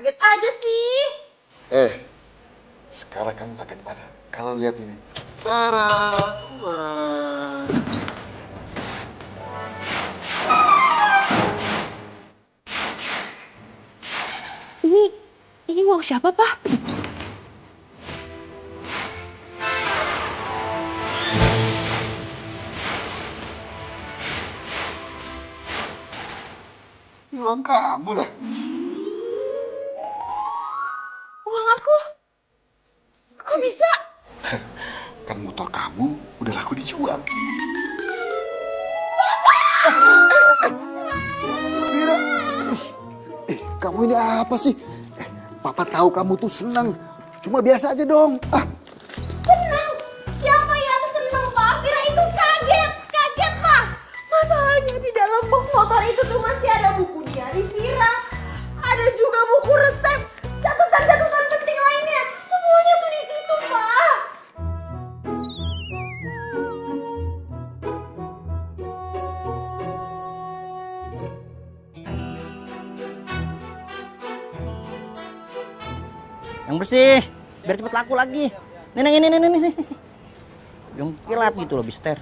Kaget aja sih. Sekarang kamu kaget mana? Kalau lihat ini. Tara! Wah. Ini uang siapa, Pak? Ini uang kamu lah. Uang aku? Kok bisa? Kan motor kamu udah laku dijual. Vira, kamu ini apa sih? Papa tahu kamu tuh senang. Cuma biasa aja dong. Senang? Siapa yang senang, Pak? Vira itu kaget. Kaget, Pak. Masalahnya di dalam box motor itu tuh masih ada buku diari Vira. Ada juga buku resep. Catatan-catatan penting lainnya. Semuanya tuh di situ, Pak. Yang bersih, biar cepet laku lagi. Nih. Yang kilat gitu loh, Mister.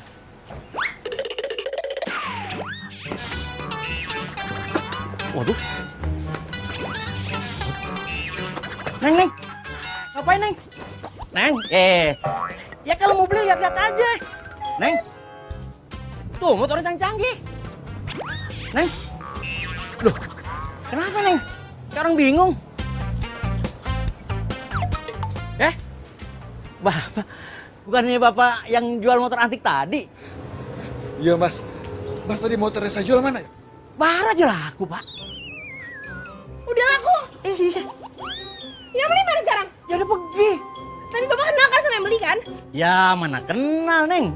Waduh. Neng. Ngapain, Neng? Neng, ya kalau mau beli lihat-lihat aja. Neng. Tuh, motornya canggih. Neng. Loh, kenapa, Neng? Sekarang bingung. Bapak, bukannya Bapak yang jual motor antik tadi? Iya, Mas. Mas tadi motornya saya jual mana ya? Baru aja laku, Pak. Udah laku? Iya. Yang beli mana sekarang? Ya udah pergi. Tadi Bapak kenal kan sama yang beli kan? Ya mana kenal, Neng.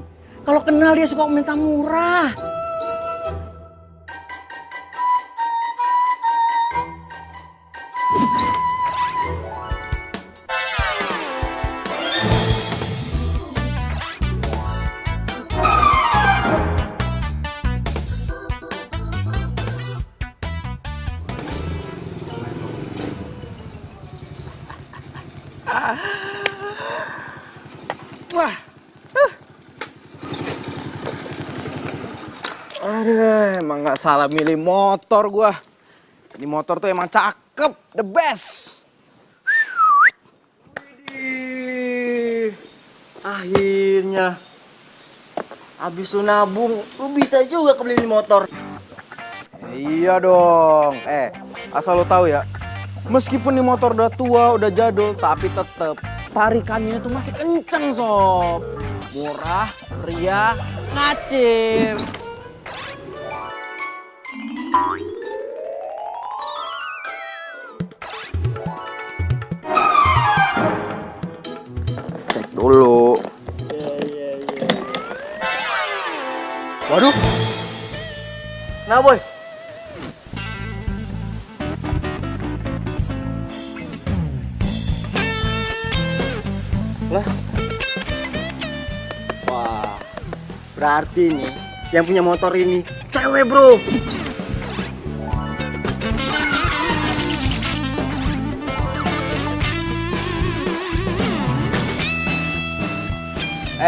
Kalau kenal dia suka minta murah. Wah. Aduh, emang nggak salah milih motor gua. Ini motor tuh emang cakep, the best. Widih. Akhirnya. Habis lu nabung, lu bisa juga kebeli motor. Iya dong. Asal lo tahu ya. Meskipun nih motor udah tua, udah jadul, tapi tetep tarikannya tuh masih kenceng, Sob. Murah, meriah, ngacir. Cek dulu. Waduh. Nah, boy. Lah. Wah. Berarti nih yang punya motor ini cewek, bro.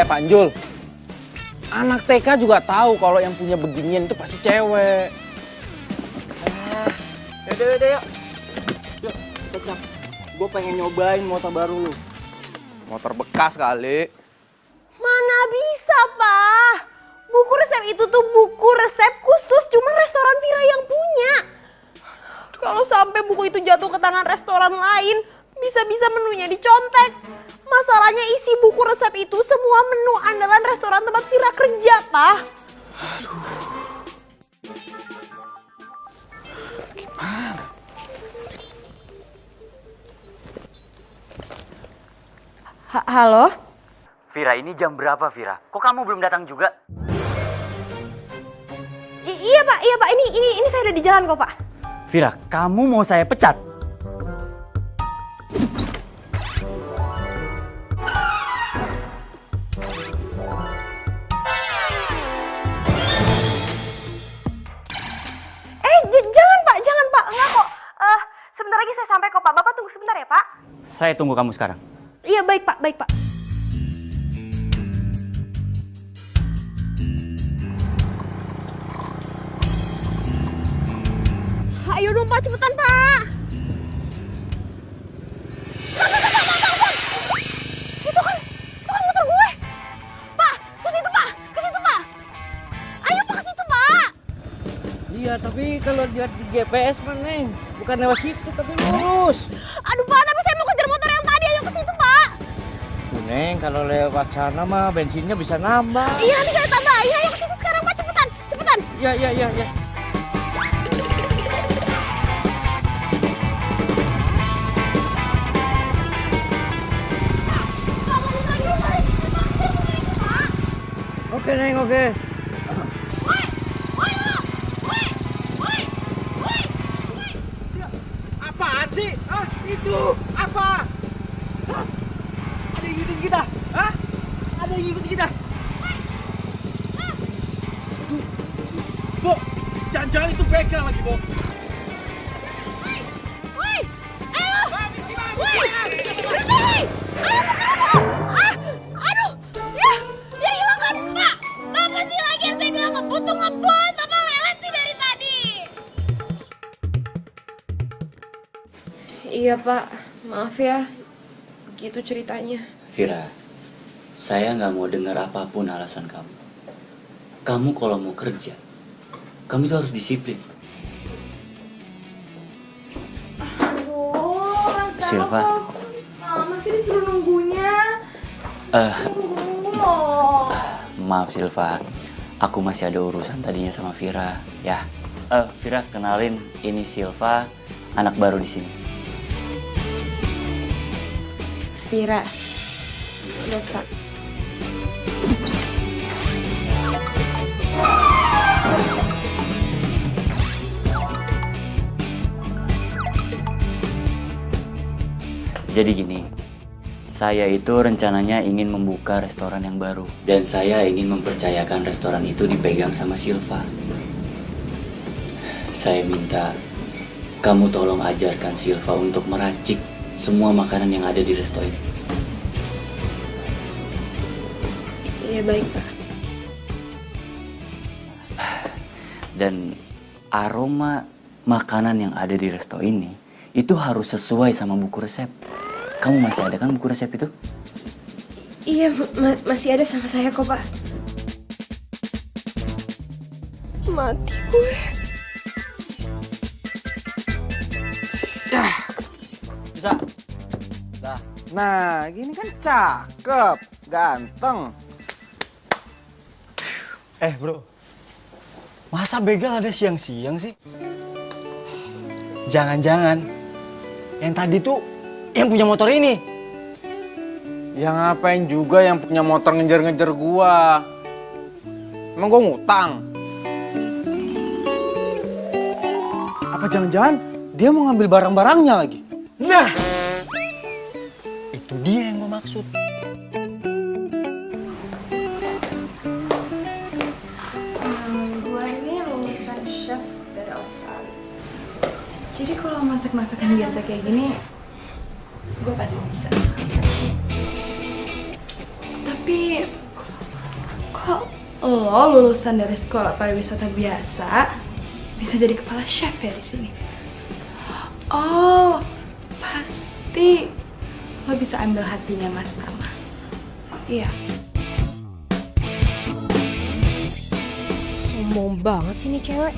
Pak Jul, anak TK juga tahu kalau yang punya beginian itu pasti cewek. Yaudah, yuk. Yuk, kecap. Gue pengen nyobain motor baru lu. Motor bekas kali. Mana bisa, Pak? Buku resep itu tuh buku resep khusus cuma restoran Vira yang punya. Kalau sampai buku itu jatuh ke tangan restoran lain, bisa-bisa menunya dicontek. Masalahnya isi buku resep itu semua menu andalan restoran tempat Vira kerja, Pak. Gimana? Halo? Vira, ini jam berapa, Vira? Kok kamu belum datang juga? Iya, Pak. Ini saya udah di jalan kok, Pak. Vira, kamu mau saya pecat? Jangan, Pak. Enggak kok. Sebentar lagi saya sampai kok, Pak. Saya tunggu kamu sekarang. Iya, baik Pak, baik Pak. Ayo dong Pak, cepetan Pak. Itu kan motor gue. Pak, ke situ Pak, ke situ Pak. Ayo Pak, ke situ Pak. Iya, tapi kalau lihat di GPS mah Neng, bukan lewat situ tapi lurus. Aduh Pak, tapi saya mau kejar motor yang tadi. Ayo ke situ Pak. Tuh Neng, kalau lewat sana mah bensinnya bisa nambah. Iya, nanti saya tambahin. Ayo ke situ sekarang Pak, cepetan, cepetan. Iya, iya, iya, iya. Oke Neng, oke. Apaan sih? Hah? Itu apa? Hah? Ada yang ngikutin kita? Hah? Ada yang ngikutin kita? Aduh. Bo, jangan-jangan itu begal lagi, Bo. Woi, ayo. Mabisi, Woi, berhenti. Ayo, ah, aduh, ya hilang kan, Pak. Apa sih lagi yang saya bilang ngebut tuh ngebut, Bapak lelet sih dari tadi. Iya Pak, maaf ya, begitu ceritanya. Vira, saya nggak mau dengar apapun alasan kamu. Kamu kalau mau kerja, kamu tuh harus disiplin. Aduh, Mas Silva. masih disuruh nunggunya. Nunggu loh. Maaf Silva, aku masih ada urusan tadinya sama Vira. Ya, Vira kenalin, ini Silva, anak baru di sini. Vira, Silva. Jadi gini, saya itu rencananya ingin membuka restoran yang baru. Dan saya ingin mempercayakan restoran itu dipegang sama Silva. Saya minta kamu tolong ajarkan Silva untuk meracik semua makanan yang ada di resto ini. Iya baik Pak. Dan aroma makanan yang ada di resto ini itu harus sesuai sama buku resep. Kamu masih ada kan buku resep itu? Iya, masih ada sama saya kok Pak. Mati gue. Bisa. Nah, gini kan cakep, ganteng. Bro, masa begal ada siang-siang sih? Jangan-jangan yang tadi tuh yang punya motor ini. Ya ngapain juga yang punya motor ngejar-ngejar gua? Emang gua ngutang? Apa jangan-jangan dia mau ngambil barang-barangnya lagi? Nah, itu dia yang gue maksud. Gue ini lulusan chef dari Australia. Jadi kalau masak-masakan biasa kayak gini, gue pasti bisa. Tapi kok lo lulusan dari sekolah pariwisata biasa bisa jadi kepala chef ya di sini? Oh, pasti lo bisa ambil hatinya Mas Tama. Iya. Sombong banget sih nih cewek.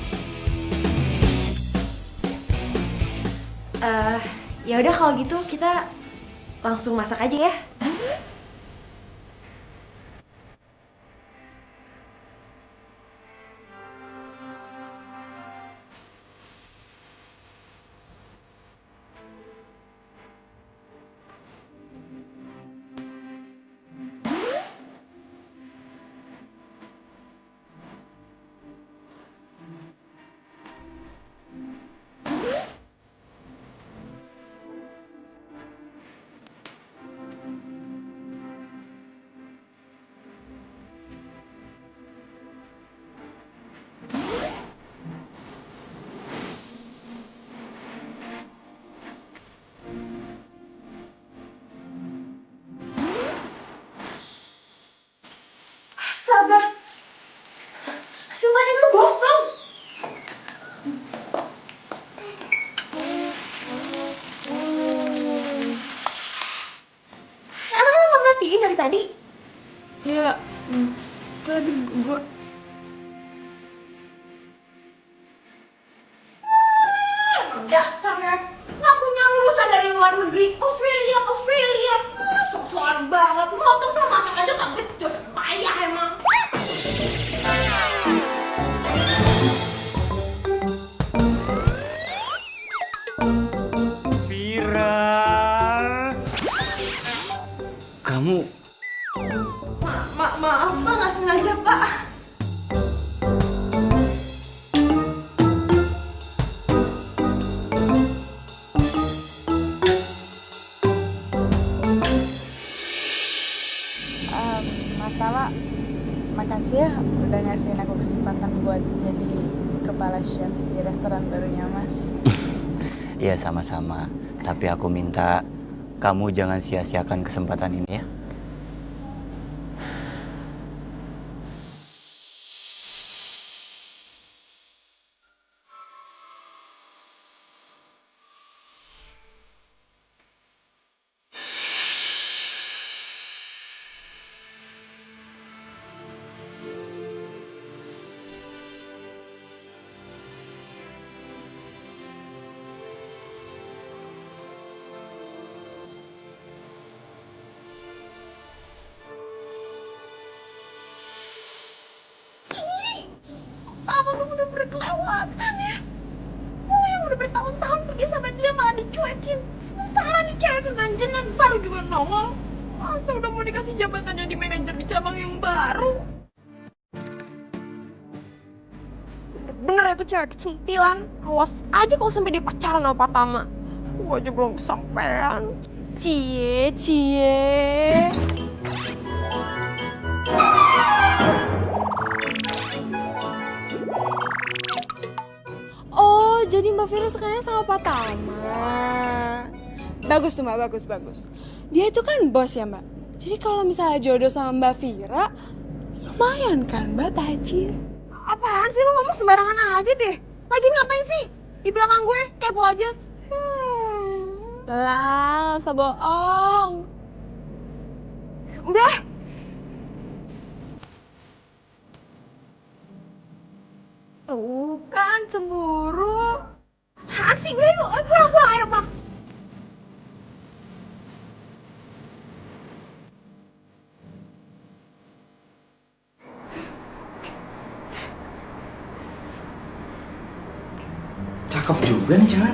Ya udah kalau gitu kita langsung masak aja ya. Ya, tapi gue... Dasarnya ngakunya lulusan dari luar negeri, Australia. Sok-sokan banget, motor sama masak aja gak becus, payah emang. Vira. Kamu Maaf Pak, nggak sengaja Pak. Masalah, makasih ya udah ngasihin aku kesempatan buat jadi kepala chef di restoran barunya Mas. ya sama-sama. Tapi aku minta kamu jangan sia-siakan kesempatan ini ya. Apa lu bener-bener kelewatan ya? Oh yang udah bertahun-tahun pergi sama dia malah dicuekin. Sementara nih cewek keganjenan baru juga nongol. Masa udah mau dikasih jabatan jadi manajer di cabang yang baru? Bener itu cewek kecantilan. Awas aja kalau sampai dia pacaran sama Pak Tama. Gua aja belum kesampean. Cie. Oh, jadi Mbak Vira sukanya sama Pak Tama. Bagus tuh Mbak, bagus. Dia itu kan bos ya Mbak. Jadi kalau misalnya jodoh sama Mbak Vira, lumayan kan Mbak tajir. Apaan sih lo ngomong sembarangan aja deh. Lagi ngapain sih? Di belakang gue kepo aja. Lah, usah bohong. Udah. Kan cemburu. Apaan sih? Udah yuk, pulang, ayo Pak. Cakep juga nih cewek.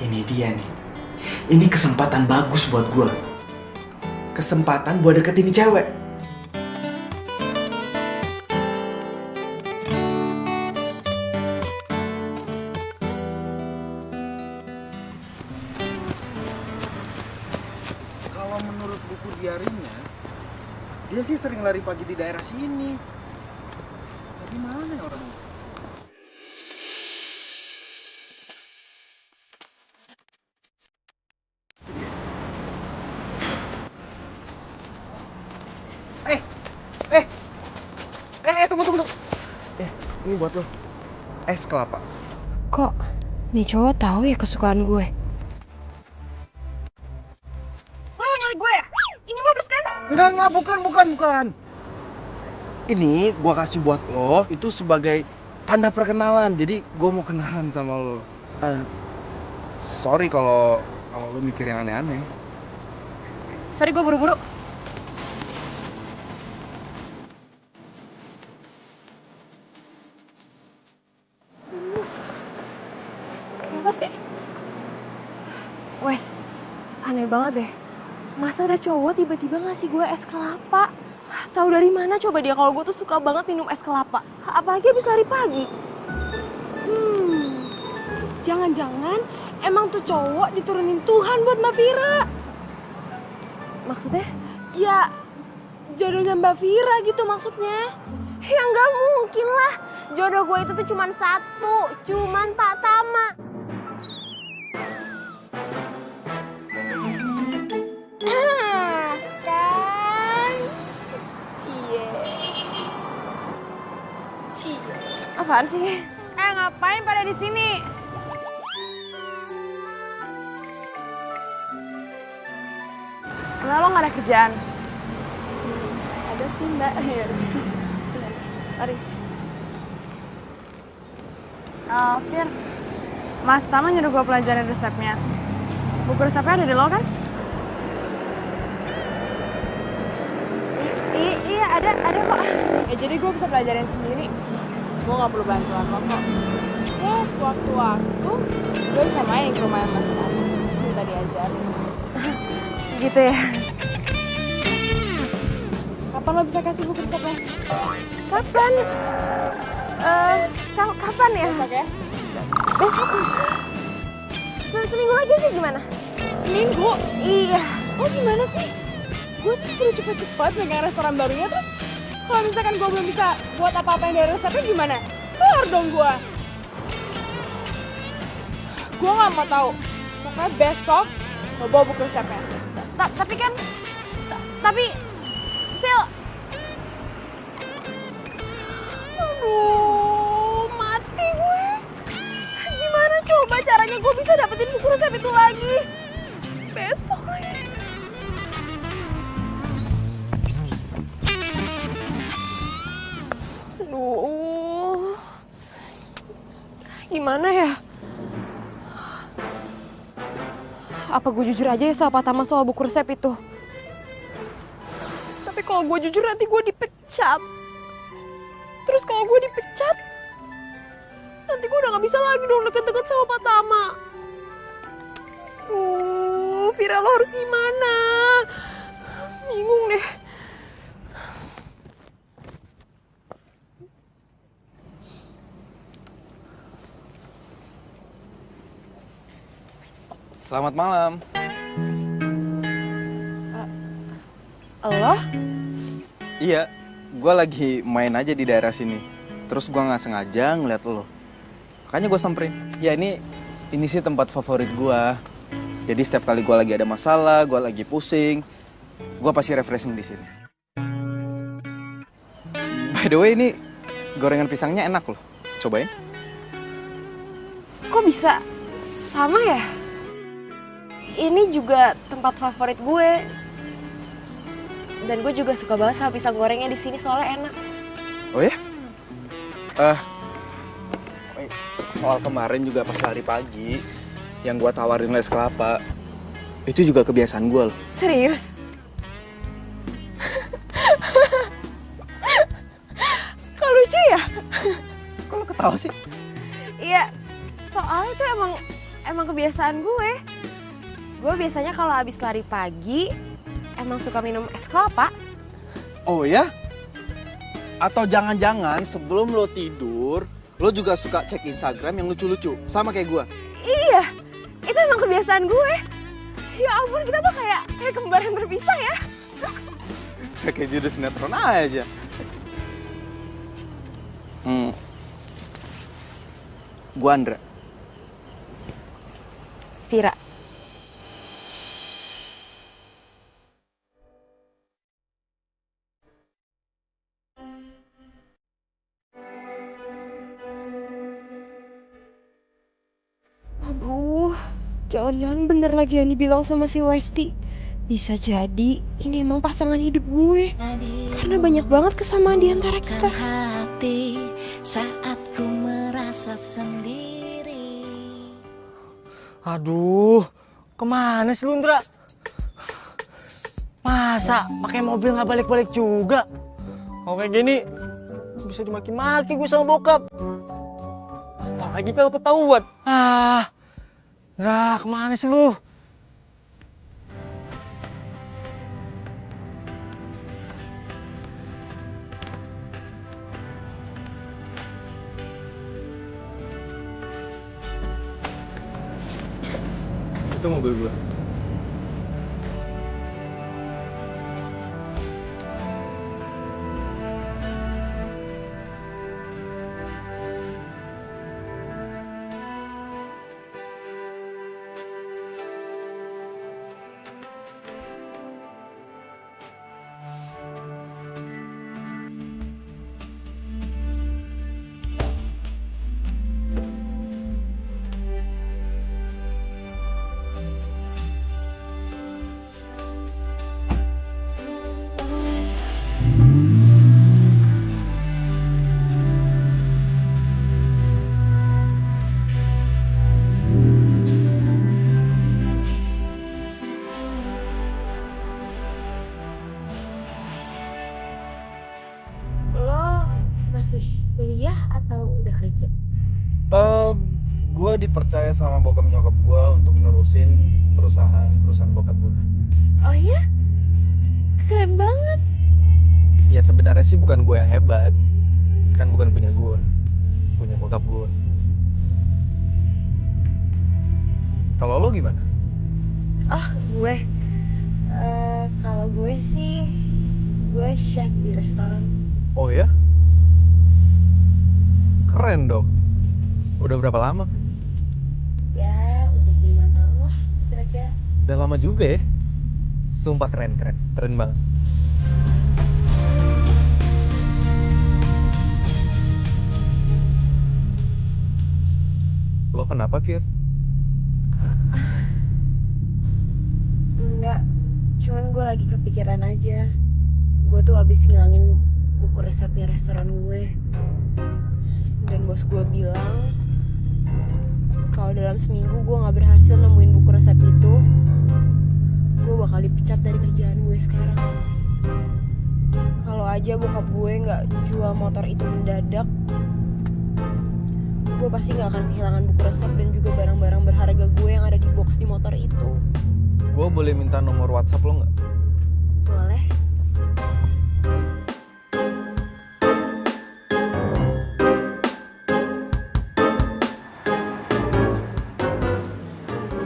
Ini dia nih. Ini kesempatan bagus buat gue. Kesempatan buat deketin nih cewek. Kalau menurut buku diarinya, dia sih sering lari pagi di daerah sini. Tapi mana ya orangnya? Tunggu. Ini buat lo. Es kelapa. Kok nih cowok tahu ya kesukaan gue? Lo mau nyari gue ya? Ini modus kan? Enggak, bukan. Ini gua kasih buat lo, itu sebagai tanda perkenalan. Jadi gua mau kenalan sama lo. Sorry kalau lo mikir yang aneh-aneh. Sorry gue buru-buru. Apa sih? Wes, aneh banget deh. Masa ada cowok tiba-tiba ngasih gue es kelapa? Tahu dari mana coba dia kalau gue tuh suka banget minum es kelapa? Apalagi habis lari pagi. Jangan-jangan emang tuh cowok diturunin Tuhan buat Mbak Vira. Maksudnya? Ya, jodohnya Mbak Vira gitu maksudnya. Ya nggak mungkin lah. Jodoh gue itu tuh cuman satu, cuman Pak Tama. Kan? Cie. Apaan sih? Ngapain pada di sini? Gimana, lo gak ada kerjaan? Ada sih mbak. Mari. Fir, Mas Tama nyuruh gue pelajarin resepnya. Buku resepnya ada di lo kan? Iya, ada kok. Ya jadi gue bisa pelajarin sendiri. Gue gak perlu bantuan lo kok. Ya, sewaktu-waktu gue bisa main ke rumah Mas Tama. Minta diajarin. Gitu ya? Kapan lo bisa kasih buku resepnya? Kapan? Kapan ya? Besok ya? Besok. Seminggu lagi aja gimana? Seminggu? Iya. Oh gimana sih? Gue tuh suruh cepet-cepet megang restoran barunya, terus kalau misalkan gue belum bisa buat apa-apa yang dari resepnya gimana? Keluar dong gue. Gue gak mau tahu. Pokoknya besok lo bawa buku resepnya. Tapi Sil. Aduh, mati gue. Gimana coba caranya gue bisa dapetin buku resep itu lagi? Besok lagi. Aduh. Gimana ya? Apa gue jujur aja ya sama Pak Tama soal buku resep itu? Tapi kalau gue jujur nanti gue dipecat. Terus kalau gue dipecat, nanti gue udah gak bisa lagi dong deket-deket sama Pak Tama. Vira, lo harus gimana? Bingung deh. Selamat malam. Lo? Iya, gue lagi main aja di daerah sini. Terus gue nggak sengaja ngeliat lo. Makanya gue samperin. Ya ini sih tempat favorit gue. Jadi setiap kali gue lagi ada masalah, gue lagi pusing, gue pasti refreshing di sini. By the way, ini gorengan pisangnya enak loh. Cobain. Kok bisa sama ya? Ini juga tempat favorit gue. Dan gue juga suka banget sama pisang gorengnya di sini soalnya enak. Oh ya? Soal kemarin juga pas lari pagi, yang gue tawarin les kelapa, itu juga kebiasaan gue loh. Serius? Kok lucu ya? Kok lo ketawa sih? Iya, soalnya itu emang kebiasaan gue. Gue biasanya kalau habis lari pagi, emang suka minum es kelapa. Oh ya? Atau jangan-jangan sebelum lo tidur, lo juga suka cek Instagram yang lucu-lucu, sama kayak gue? Iya, itu emang kebiasaan gue. Ya ampun, kita tuh kayak kembar yang berpisah ya. Kayak judul sinetron aja. Gue Andra. Vira. Aduh, jangan-jangan bener lagi yang dibilang sama si Westi. Bisa jadi ini emang pasangan hidup gue. Karena banyak banget kesamaan di antara kita. Hati saat ku merasa sendiri. Aduh, kemana sih lu, Ndra? Masa pakai mobil nggak balik-balik juga? Kalau kayak gini bisa dimaki-maki gue sama bokap. Apalagi kalau ketahuan. Ndra, kemana sih lu? Itu mobil gue. aja? Gue dipercaya sama bokap nyokap gue untuk nerusin perusahaan bokap gue. Oh iya? Keren banget. Ya sebenarnya sih bukan gue yang hebat, kan bukan punya gue, punya bokap gue. Kalau lo gimana? Oh, gue. Kalau gue sih, gue chef di restoran. Oh ya? Keren dong. Udah berapa lama? Ya, udah 5 tahun lah, kira-kira. Udah lama juga ya? Sumpah keren banget. Lo kenapa, Fir? Enggak, cuman gue lagi kepikiran aja. Gue tuh habis ngilangin buku resepnya restoran gue. Dan bos gue bilang, kalau dalam seminggu gue gak berhasil nemuin buku resep itu, gue bakal dipecat dari kerjaan gue sekarang. Kalau aja bokap gue gak jual motor itu mendadak, gue pasti gak akan kehilangan buku resep dan juga barang-barang berharga gue yang ada di box di motor itu. Gue boleh minta nomor WhatsApp lo nggak? Boleh?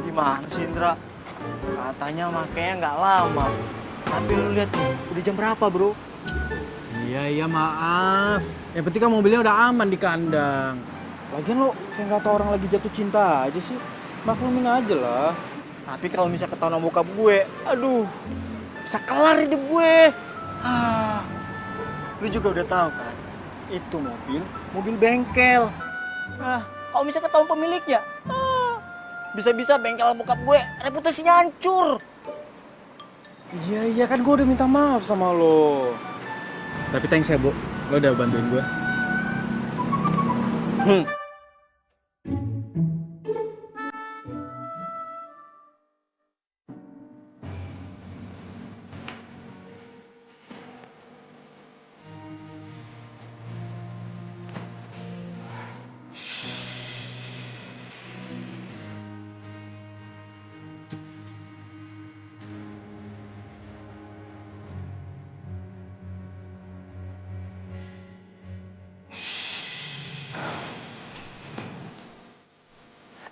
Gimana sih Indra? Katanya makanya nggak lama. Tapi lu lihat nih, udah jam berapa bro? Iya maaf. Yang penting kan mobilnya udah aman di kandang. Lagian lo kayak nggak tau orang lagi jatuh cinta aja sih. Maklumin aja lah. Tapi kalau misalnya ketahuan sama bokap gue, aduh, bisa kelar hidup gue. Lu juga udah tahu kan, itu mobil bengkel. Kalau misalnya ketahuan pemiliknya, bisa-bisa bengkel bokap gue reputasinya hancur. Iya kan gue udah minta maaf sama lo. Tapi thanks ya, Bu. Lo udah bantuin gue.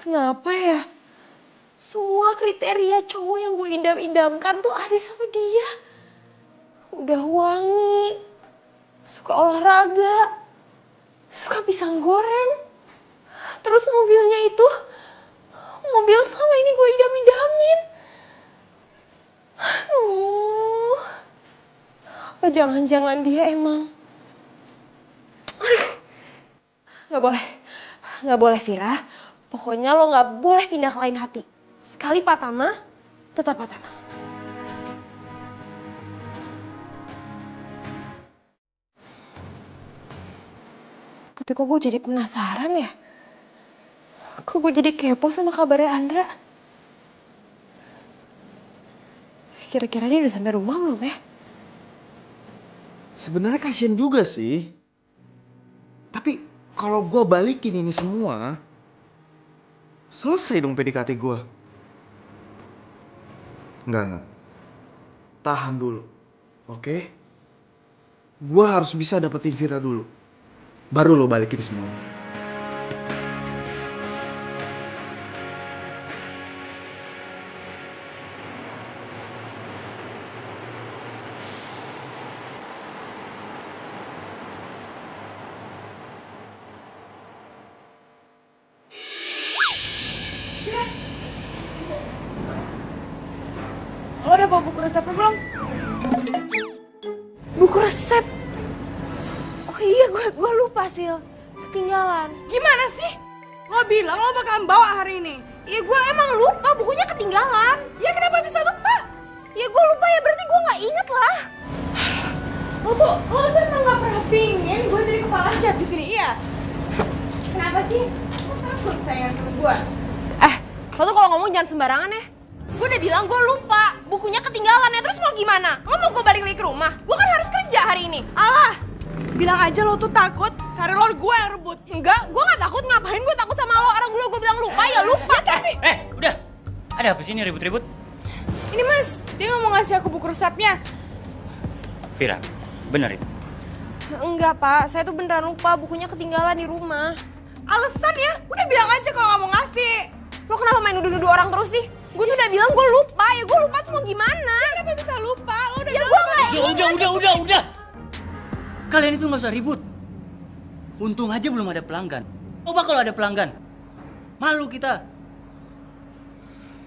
Kenapa ya? Semua kriteria cowok yang gue idam-idamkan tuh ada sama dia. Udah wangi, suka olahraga, suka pisang goreng. Terus mobilnya itu, mobil sama ini gue idam-idamin. Apa jangan-jangan dia emang... Gak boleh Vira. Pokoknya lo gak boleh pindah ke lain hati. Sekali Pratama, tetap Pratama. Tapi kok gue jadi penasaran ya? Kok gue jadi kepo sama kabarnya Andra? Kira-kira dia udah sampai rumah belum ya? Sebenarnya kasihan juga sih. Tapi kalau gue balikin ini semua, selesai dong PDKT gue. Enggak. Tahan dulu, oke? Gue harus bisa dapetin Vira dulu. Baru lo balikin semua. Lo udah bawa buku resepnya belum? Buku resep? Oh iya, gue lupa Sil. Ketinggalan. Gimana sih? Lo bilang lo bakalan bawa hari ini. Ya gue emang lupa, bukunya ketinggalan. Ya kenapa bisa lupa? Ya gue lupa ya, berarti gue gak inget lah. Lo tuh emang gak pernah pingin gue jadi kepala chef di sini, iya? Kenapa sih? Lo takut sayang sama gue? Lo tuh kalau ngomong jangan sembarangan ya. Gue udah bilang gue lupa, bukunya ketinggalan ya, terus mau gimana? Lo mau gue balik lagi ke rumah? Gue kan harus kerja hari ini. Alah, bilang aja lo tuh takut Karilor gue yang rebut. Enggak, gue gak takut. Ngapain gue takut sama lo? Orang dulu gue bilang lupa, ya lupa. Udah. Ada apa sih ini ribut-ribut? Ini mas, dia nggak mau ngasih aku buku resepnya. Vira, bener itu? Enggak, Pak. Saya tuh beneran lupa. Bukunya ketinggalan di rumah. Alasan ya? Udah bilang aja kalau nggak mau ngasih. Lo kenapa main nuduh-nuduh orang terus sih? Gue tuh udah bilang gue lupa. Ya gue lupa tuh mau gimana? Kenapa bisa lupa? Lo udah Ya gue nggak ingat. Udah. Kalian itu nggak usah ribut. Untung aja belum ada pelanggan. Coba kalau ada pelanggan. Malu kita.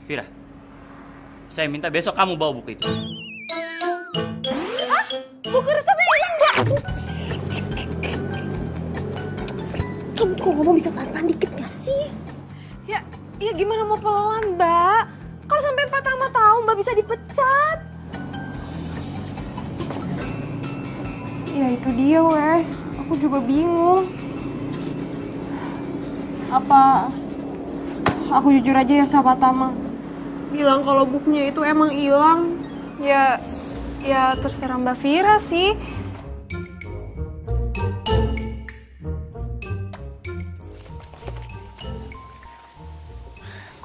Vira, saya minta besok kamu bawa buku itu. Buku resepnya hilang, Mbak. Kamu tuh kok ngomong bisa pelan-pelan dikit gak sih? Ya gimana mau pelan, Mbak? Kalau sampai Pak Tama tahu, Mbak bisa dipecat. Ya itu dia, Wes. Aku juga bingung. Apa aku jujur aja ya sama Pak Tama? Bilang kalau bukunya itu emang hilang. Ya terserah Mbak Vira sih.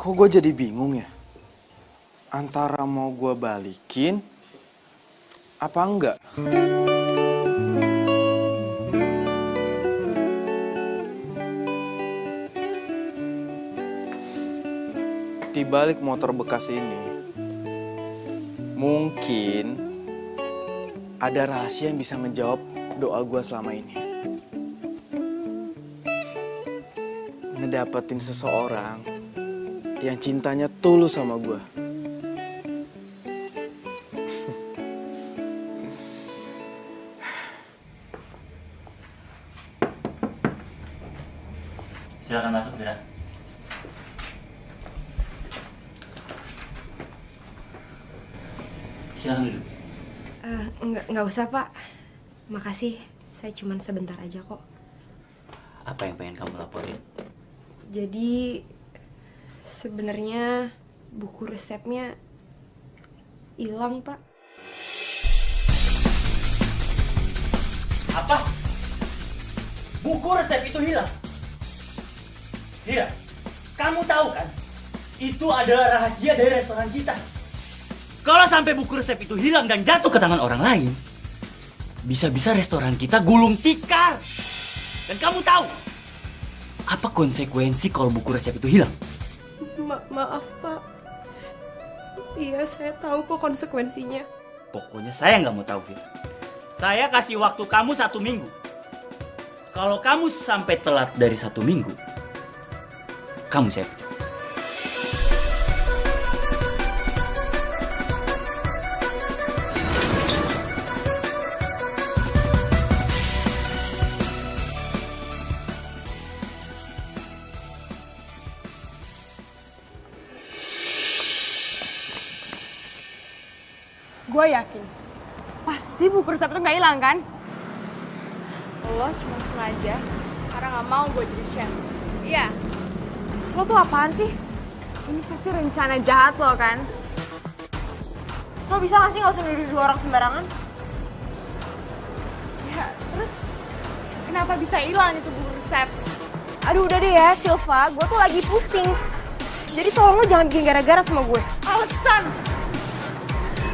Kok gue jadi bingung ya? Antara mau gue balikin, apa enggak? Di balik motor bekas ini, mungkin ada rahasia yang bisa ngejawab doa gue selama ini. Ngedapetin seseorang yang cintanya tulus sama gue. Silakan masuk, Vira. Silakan duduk. Nggak usah, Pak. Makasih, saya cuman sebentar aja kok. Apa yang pengen kamu laporin? Jadi sebenarnya buku resepnya hilang, Pak. Apa? Buku resep itu hilang? Iya, kamu tahu kan? Itu adalah rahasia dari restoran kita. Kalau sampai buku resep itu hilang dan jatuh ke tangan orang lain, bisa-bisa restoran kita gulung tikar. Dan kamu tahu apa konsekuensi kalau buku resep itu hilang? Maaf, Pak. Iya, saya tahu kok konsekuensinya. Pokoknya saya nggak mau tahu, Vira. Saya kasih waktu kamu 1 minggu. Kalau kamu sampai telat dari 1 minggu, kamu saya pecat. Gue yakin, pasti buku resep itu nggak hilang kan? Lo cuma sengaja karena nggak mau gue jadi chef. Iya. Lo tuh apaan sih? Ini pasti rencana jahat lo kan? Lo bisa nggak sih nggak usah nuduh orang sembarangan? Ya, terus kenapa bisa hilang itu buku resep? Aduh, udah deh ya, Silva. Gue tuh lagi pusing. Jadi tolong lo jangan bikin gara-gara sama gue. Alasan!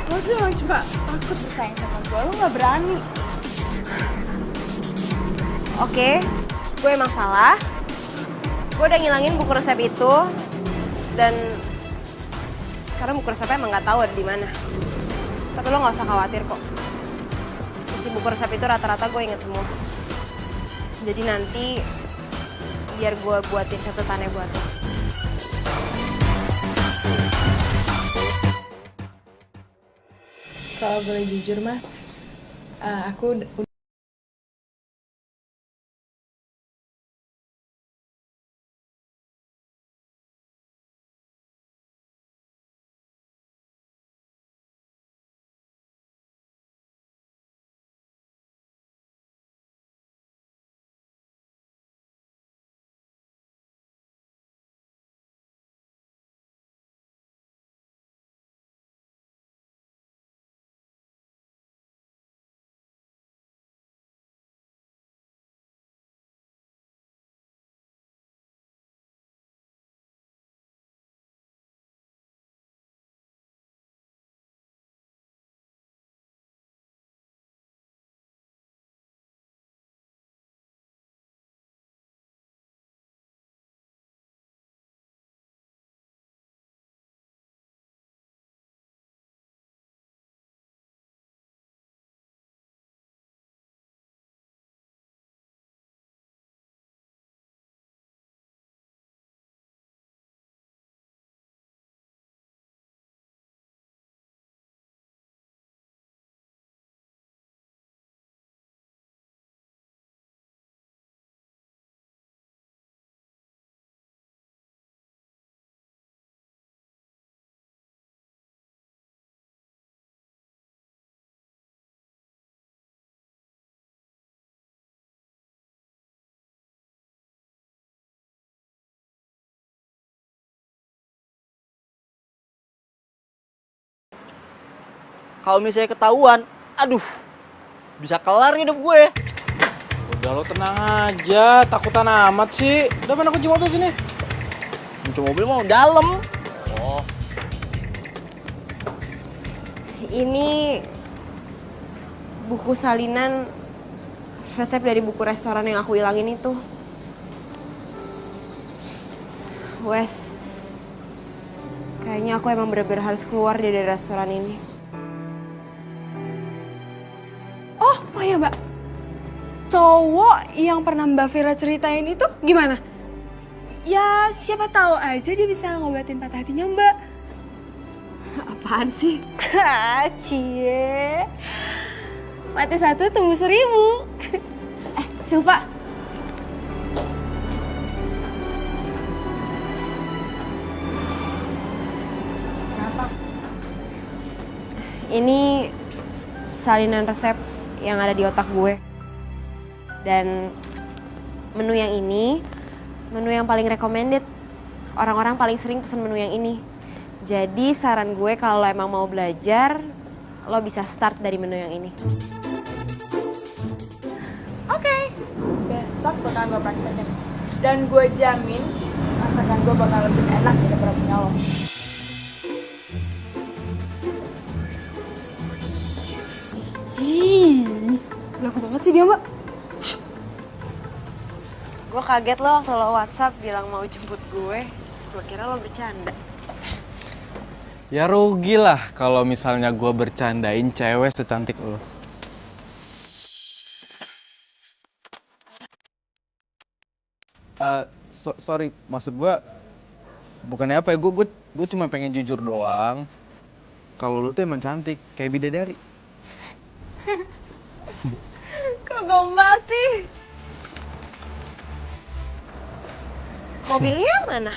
Lo tuh emang cuma takut bersaing sama gue, lo nggak berani. Oke, gue emang salah. Gue udah ngilangin buku resep itu. Dan sekarang buku resepnya emang nggak tahu ada di mana. Tapi lo nggak usah khawatir kok. Isi buku resep itu rata-rata gue inget semua. Jadi nanti biar gue buatin catatannya buat lo. Kalau boleh jujur mas, aku Kalau misalnya ketahuan, aduh, bisa kelar hidup gue. Udah lo tenang aja, takutan amat sih. Udah mana kunci mobil sini? Kunci mobil mau dalam. Oh, Ini buku salinan resep dari buku restoran yang aku hilangin itu. Wes, kayaknya aku emang bener-bener harus keluar dari restoran ini. Oh ya Mbak, cowok yang pernah Mbak Vira ceritain itu gimana? Ya siapa tahu aja dia bisa ngobatin patah hatinya Mbak. Apaan sih? Cie, mati satu tumbuh 1000. Silva. Kenapa? Ini salinan resep yang ada di otak gue. Dan menu yang ini, menu yang paling recommended. Orang-orang paling sering pesen menu yang ini. Jadi saran gue kalau emang mau belajar, lo bisa start dari menu yang ini. Oke, besok bakal gue praktekin. Dan gue jamin masakan gue bakal lebih enak daripada punya lo. Ih, laku banget sih dia Mbak. Gue kaget lo waktu lo WhatsApp bilang mau jemput gue. Gue kira lo bercanda. ya rugi lah kalau misalnya gue bercandain cewek secantik lo. Sorry, maksud gue bukannya apa ya, gue cuma pengen jujur doang. Kalau lu tuh emang cantik, kayak bidadari. Kok gombal sih? Mobilnya mana?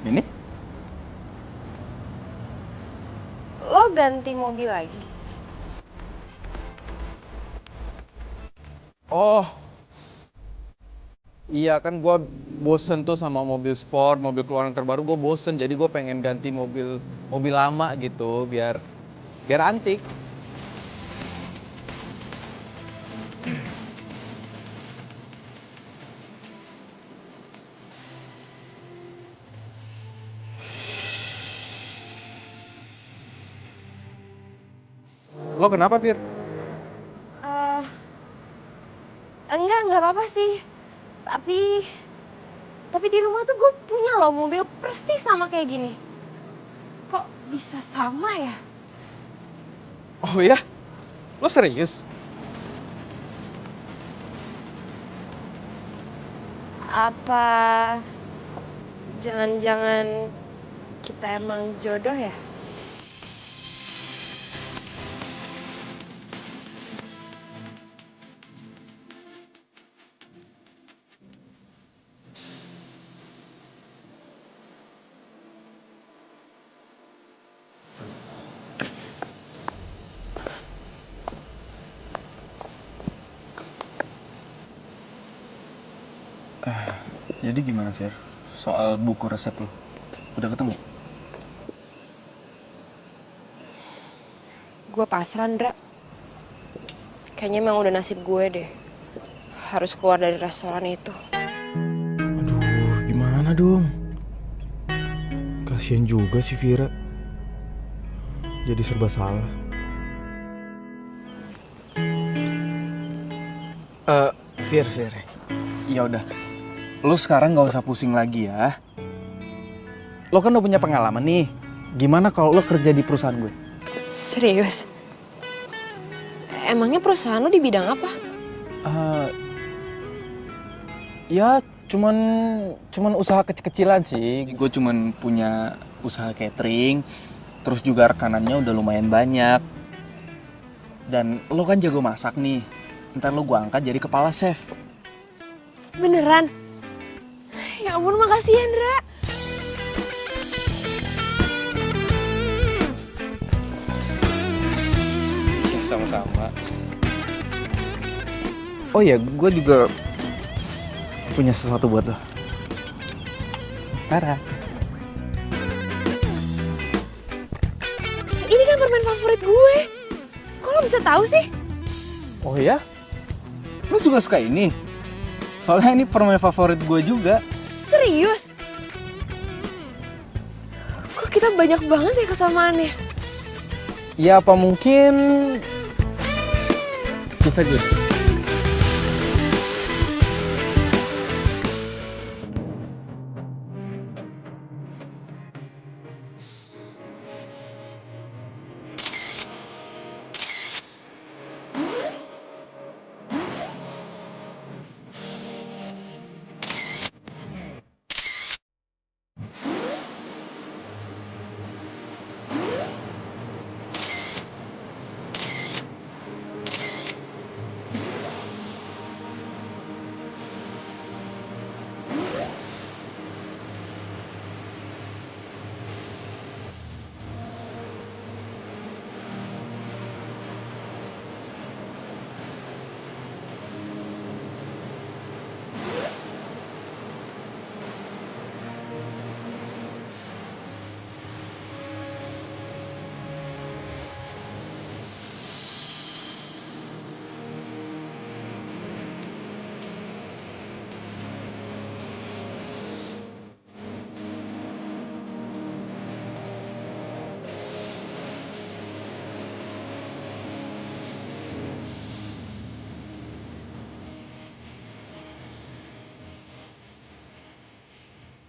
Ini? Lo ganti mobil lagi? Oh, iya kan gue bosen tuh sama mobil sport, mobil keluaran terbaru gue bosen. Jadi gue pengen ganti mobil lama gitu, biar antik. Lo kenapa, Fir? Enggak apa-apa sih. Tapi di rumah tuh gue punya loh mobil persis sama kayak gini. Kok bisa sama ya? Oh iya? Lo serius? Apa jangan-jangan kita emang jodoh ya? Jadi gimana, Fir? Soal buku resep lo? Udah ketemu? Gue pasrah, Ndra. Kayaknya emang udah nasib gue deh. Harus keluar dari restoran itu. Aduh, gimana dong? Kasian juga si Vira. Jadi serba salah. Fir. Ya udah. Lo sekarang gak usah pusing lagi ya. Lo kan udah punya pengalaman nih. Gimana kalau lo kerja di perusahaan gue? Serius? Emangnya perusahaan lo di bidang apa? Ya cuman usaha kecil-kecilan sih. Gue cuman punya usaha catering. Terus juga rekanannya udah lumayan banyak. Dan lo kan jago masak nih. Ntar lo gue angkat jadi kepala chef. Beneran? Ya ampun, makasih ya, Ndra. Ya sama-sama. Oh ya, gue juga punya sesuatu buat lo. Parah. ini kan permen favorit gue. Kok lo bisa tahu sih? Oh ya? Lu juga suka ini? Soalnya ini permen favorit gue juga. Serius? Kok kita banyak banget ya kesamaannya? Ya apa mungkin kita gitu.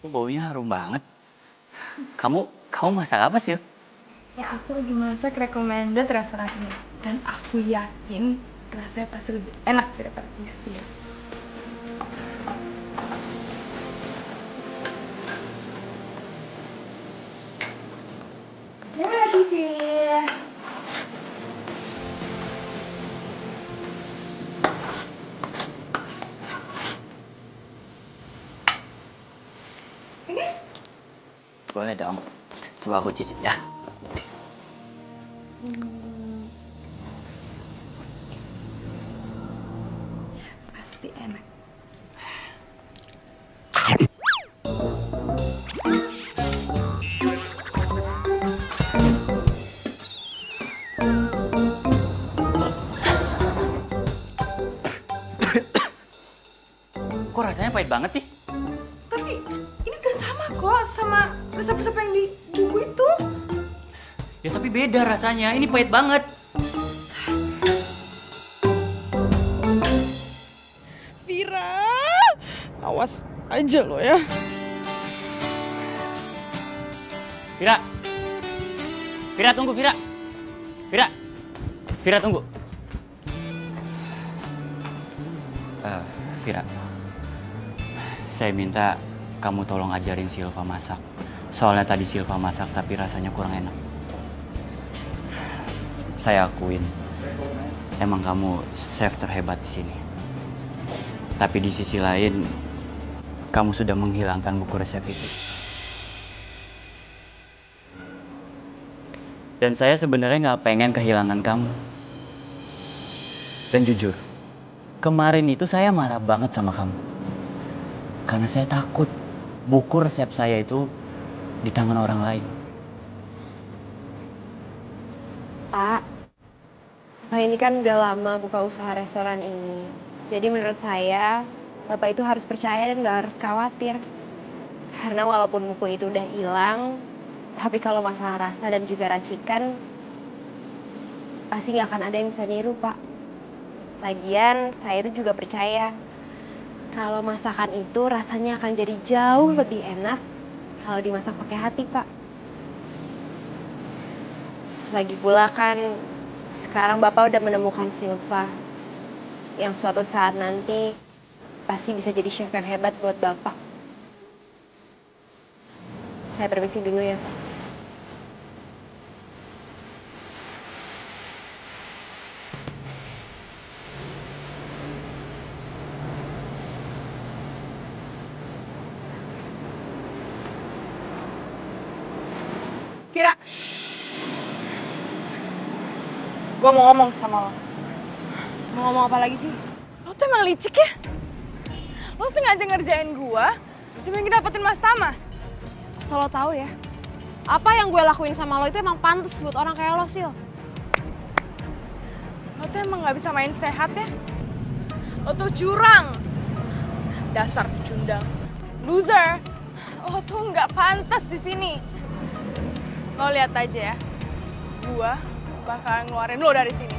Kok baunya harum banget? Kamu masak apa sih? Ya aku lagi masak recommended restoran ini. Dan aku yakin rasanya pasti lebih enak daripada punya dia. Jadi deh. Boleh dong. Coba aku cicip ya. Pasti enak. Kok rasanya pahit banget sih? Tapi ini udah sama kok sama resep-resep yang di buku itu. Ya tapi beda rasanya. Ini pahit banget. Vira, awas aja lo ya. Vira. Vira tunggu, Vira. Vira. Vira tunggu. Vira. Saya minta kamu tolong ajarin Silva masak. Soalnya tadi Silva masak tapi rasanya kurang enak. Saya akuin, emang kamu chef terhebat di sini. Tapi di sisi lain, kamu sudah menghilangkan buku resep itu. Dan saya sebenarnya nggak pengen kehilangan kamu. Dan jujur, kemarin itu saya marah banget sama kamu. Karena saya takut buku resep saya itu di tangan orang lain. Pak, Pak ini kan udah lama buka usaha restoran ini. Jadi menurut saya, Bapak itu harus percaya dan gak harus khawatir. Karena walaupun buku itu udah hilang, tapi kalau masalah rasa dan juga racikan, pasti gak akan ada yang bisa niru, Pak. Lagian, saya itu juga percaya kalau masakan itu rasanya akan jadi jauh lebih enak kalau dimasak pakai hati, Pak. Lagi pula kan sekarang Bapak udah menemukan Silva yang suatu saat nanti pasti bisa jadi chef yang hebat buat Bapak. Saya permisi dulu ya, Pak. Vira, gue mau ngomong sama lo. Mau ngomong apa lagi sih? Lo tuh emang licik ya? Lo sengaja ngerjain gue demi ngedapetin Mas Tama. Asal lo tahu ya, Apa yang gue lakuin sama lo itu emang pantas buat orang kayak lo, Sil. Lo tuh emang gak bisa main sehat ya? Lo tuh curang. Dasar pecundang. Loser. Lo tuh gak pantas di sini. Lo lihat aja ya. Gua bakalan ngeluarin lo dari sini.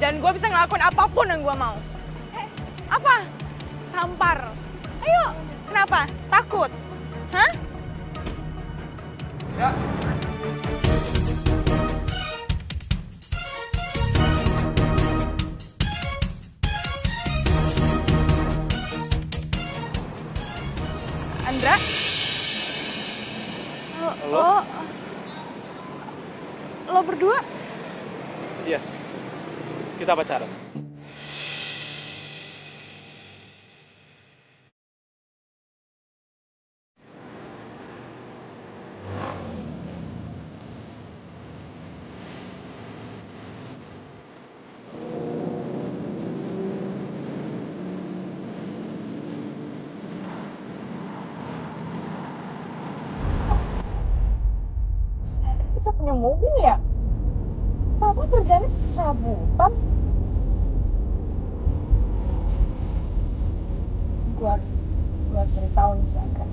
Dan gue bisa ngelakuin apapun yang gue mau. Apa? Tampar. Ayo, kenapa? Takut? Hah? Ya. Andra? Halo? Lo berdua? Iya, kita pacaran. Bisa punya mobil ya? Masa kerjanya serabutan? Gua cari tahu nih Sandra.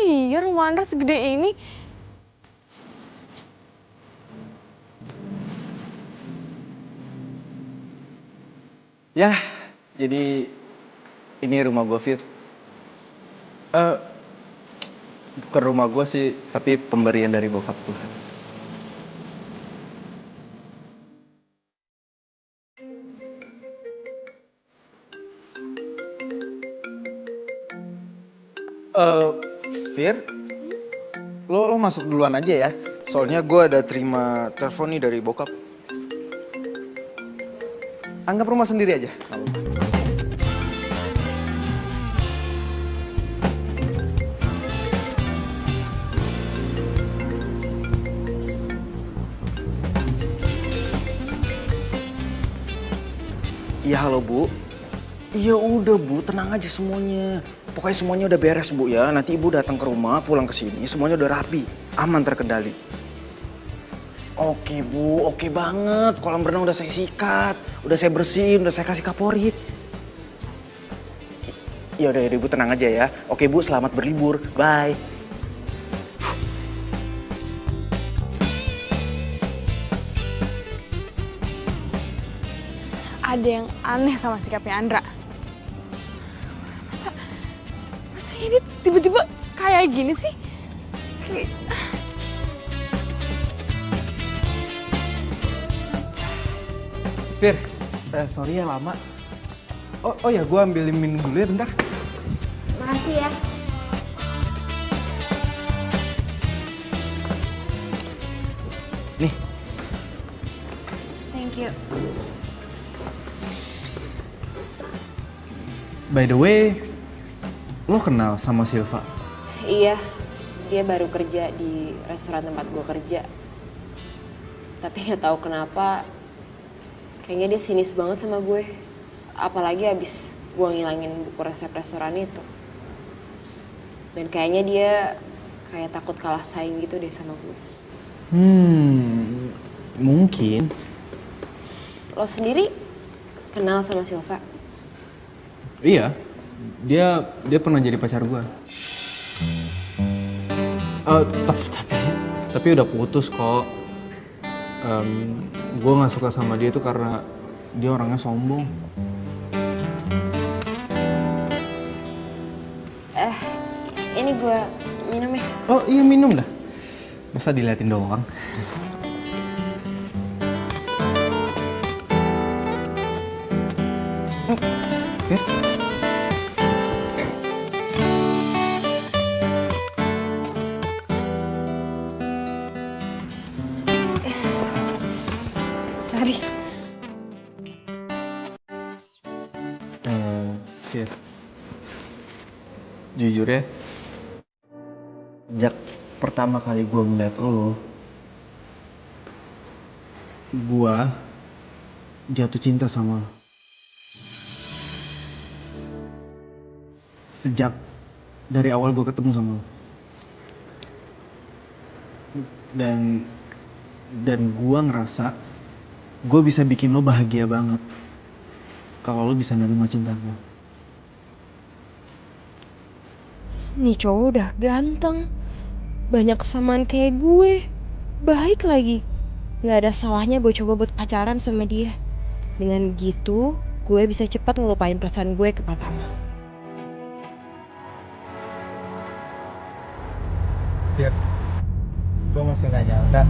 Iya, rumah Andra segede ini. Ya, jadi ini rumah gue, Fir. Bukan rumah gue sih, tapi pemberian dari bokap gue. Fir, lo masuk duluan aja ya. Soalnya gue ada terima telepon nih dari bokap. Anggap rumah sendiri aja. Iya halo Bu. Iya udah Bu, tenang aja semuanya. Pokoknya semuanya udah beres Bu ya. Nanti Ibu datang ke rumah, pulang ke sini, semuanya udah rapi, aman terkendali. Oke Bu, oke banget. Kolam renang udah saya sikat, udah saya bersihin, udah saya kasih kaporit. Ya udah Ibu tenang aja ya. Oke Bu, selamat berlibur. Bye. Ada yang aneh sama sikapnya Andra. Masa ini tiba-tiba kayak gini sih? Fir, sorry ya lama. Oh ya, gue ambilin minum dulu ya bentar. Makasih ya. Nih. Thank you. By the way, lo kenal sama Silva? Iya, dia baru kerja di restoran tempat gue kerja. Tapi nggak tahu kenapa, kayaknya dia sinis banget sama gue. Apalagi abis gue ngilangin buku resep restoran itu. Dan kayaknya dia kayak takut kalah saing gitu deh sama gue. Mungkin. Lo sendiri kenal sama Silva? Iya, dia pernah jadi pacar gue. Tapi udah putus kok. Gue nggak suka sama dia itu karena dia orangnya sombong. Ini gue minum ya. Oh iya minum dah. Masa diliatin doang. Oke. sorry. Fir. Jujur ya, sejak pertama kali gue ngeliat lo, gue jatuh cinta sama lo. Sejak dari awal gue ketemu sama lo. Dan gue ngerasa gue bisa bikin lo bahagia banget kalau lo bisa nerima cinta gue. Nih cowok udah ganteng, banyak kesamaan kayak gue, baik lagi. Gak ada salahnya gue coba buat pacaran sama dia. Dengan gitu, gue bisa cepat ngelupain perasaan gue ke Pratama. Fir, gue masih gak nyangka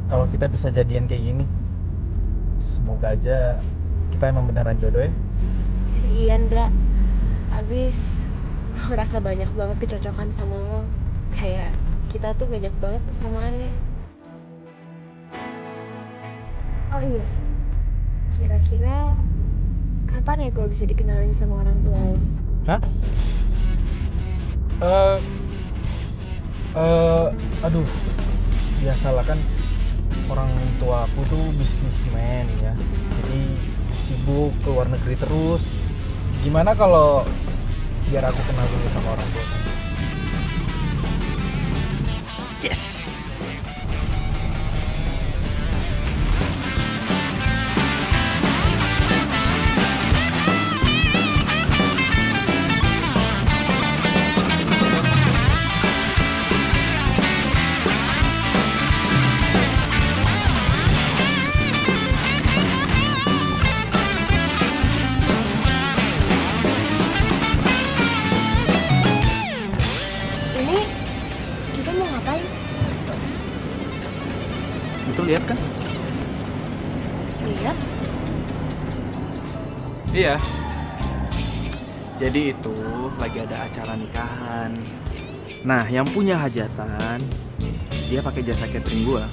kalau kita bisa jadian kayak gini. Semoga aja kita emang beneran jodoh ya. Iya Ndra, abis gue merasa banyak banget kecocokan sama lo. Kayak kita tuh banyak banget kesamaannya. Oh iya, kira-kira kapan ya gue bisa dikenalin sama orang tua lo? Hah? Aduh, biasalah kan orang tua aku tuh bisnismen ya, jadi sibuk ke luar negeri terus. Gimana kalau biar aku kenal dulu sama orang tua? Yes. Ini kita mau ngapain? Itu lihat kan? Lihat? Iya. Jadi itu lagi ada acara nikahan. Nah, yang punya hajatan dia pakai jasa catering gua.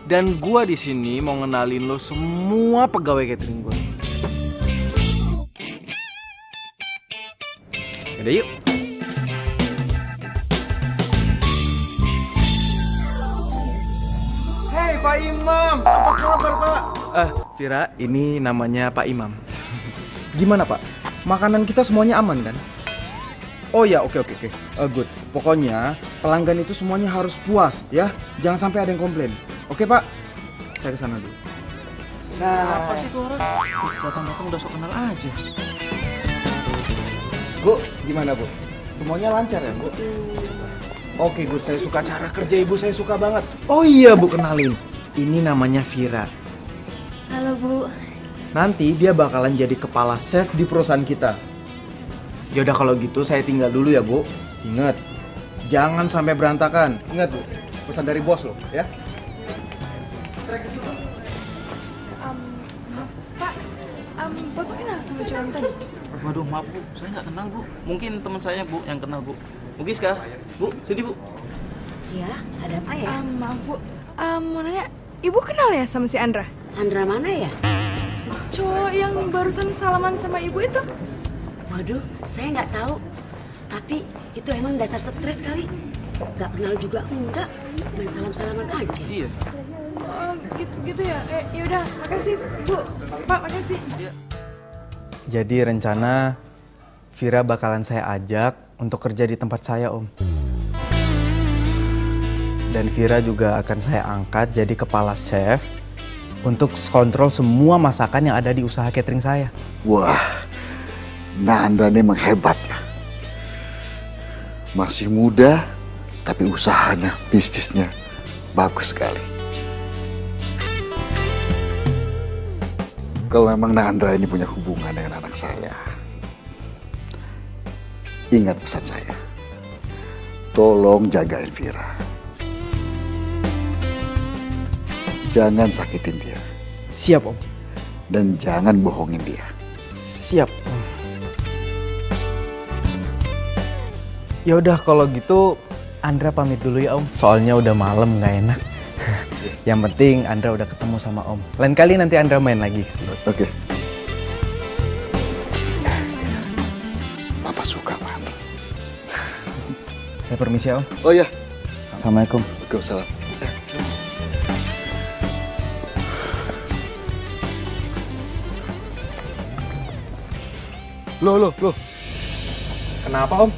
Dan gua di sini mau ngenalin lo semua pegawai catering gua. Yaudah yuk. Hei Pak Imam, apa kabar Pak? Vira, ini namanya Pak Imam. Gimana Pak? Makanan kita semuanya aman kan? Oh ya, oke. Good. Pokoknya pelanggan itu semuanya harus puas ya. Jangan sampai ada yang komplain. Oke Pak? Saya kesana dulu. Siapa sih tuh orang? Datang-datang udah sok kenal aja. Bu, gimana Bu? Semuanya lancar ya Bu? Oke Bu, saya suka cara kerja Ibu, saya suka banget. Oh iya Bu, kenalin. Ini namanya Vira. Halo Bu. Nanti dia bakalan jadi kepala chef di perusahaan kita. Yaudah kalau gitu saya tinggal dulu ya Bu. Ingat, jangan sampai berantakan. Ingat Bu, pesan dari bos loh ya. Maaf Pak, Bapak kenal sama cowok tadi? Waduh, maaf Bu, saya nggak kenal Bu. Mungkin teman saya Bu yang kenal Bu. Mungkin Ska, Bu, sini Bu. Iya, ada apa ya? Maaf Bu, mau nanya, Ibu kenal ya sama si Andra? Andra mana ya? Cowok yang barusan salaman sama Ibu itu? Waduh, saya nggak tahu. Tapi itu emang dasar stres kali. Nggak kenal juga enggak, main salam-salaman aja. Iya. Oh, gitu ya. Yaudah, makasih Bu. Pak, makasih. Jadi rencana Vira bakalan saya ajak untuk kerja di tempat saya Om. Dan Vira juga akan saya angkat jadi kepala chef untuk kontrol semua masakan yang ada di usaha catering saya. Wah, Nanda ini emang hebat ya. Masih muda, tapi usahanya, bisnisnya bagus sekali. Kalau memang Nanda ini punya hubungan dengan anak saya, ingat pesan saya. Tolong jagain Vira. Jangan sakitin dia. Siap Om. Dan jangan bohongin dia. Siap Om. Ya udah kalau gitu Andra pamit dulu ya Om. Soalnya udah malam nggak enak. Yang penting Andra udah ketemu sama Om. Lain kali nanti Andra main lagi sih. Oke. Papa suka Pak Andra. Saya permisi ya Om. Oh iya. Assalamualaikum. Waalaikumsalam. Loh. Kenapa Om?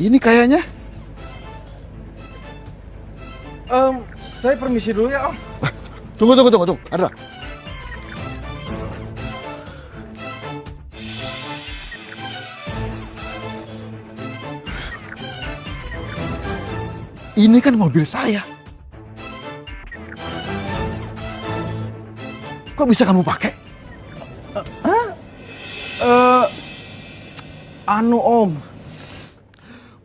Ini kayaknya. Saya permisi dulu ya Om. Tunggu. Andra. Ini kan mobil saya. Kok bisa kamu pakai? Om.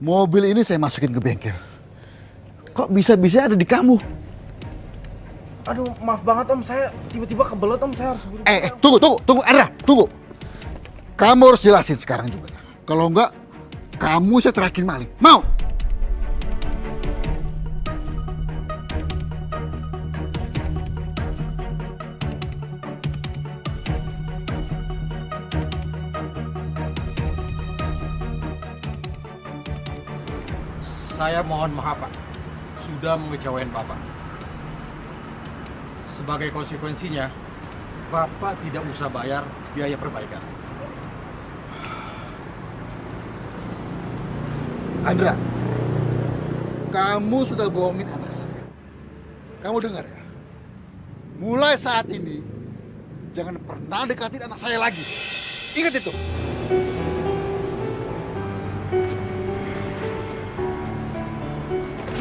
Mobil ini saya masukin ke bengkel. Kok bisa-bisa ada di kamu? Aduh, maaf banget Om, saya tiba-tiba kebelet Om, saya harus buru-buru. Tunggu, Andra, tunggu. Kamu harus jelasin sekarang juga. Kalau enggak, kamu saya terakin maling. Mau? Saya mohon maaf Pak, sudah mengecewain Bapak. Sebagai konsekuensinya, Bapak tidak usah bayar biaya perbaikan. Andra, kamu sudah bohongin anak saya. Kamu dengar ya? Mulai saat ini, jangan pernah dekatin anak saya lagi. Ingat itu.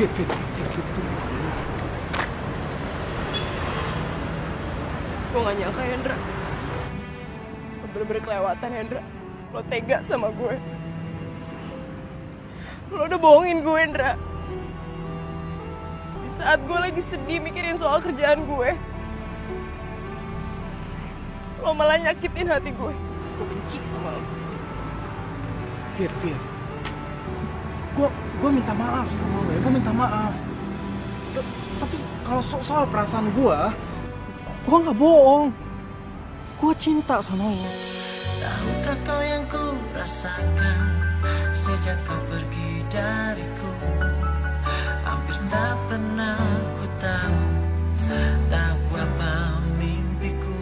Fit. Gue gak nyangka Hendra. Lo bener-bener kelewatan Hendra. Lo tega sama gue. Lo udah bohongin gue Hendra. Di saat gue lagi sedih mikirin soal kerjaan gue, lo malah nyakitin hati gue. Gue benci sama lo. Fir. Gue minta maaf sama lo ya, gue minta maaf. Tapi kalau soal perasaan gue nggak bohong. Gue cinta sama lo. Tahukah kau yang ku rasakan sejak kau pergi dariku? Hampir tak pernah ku tahu apa mimpiku.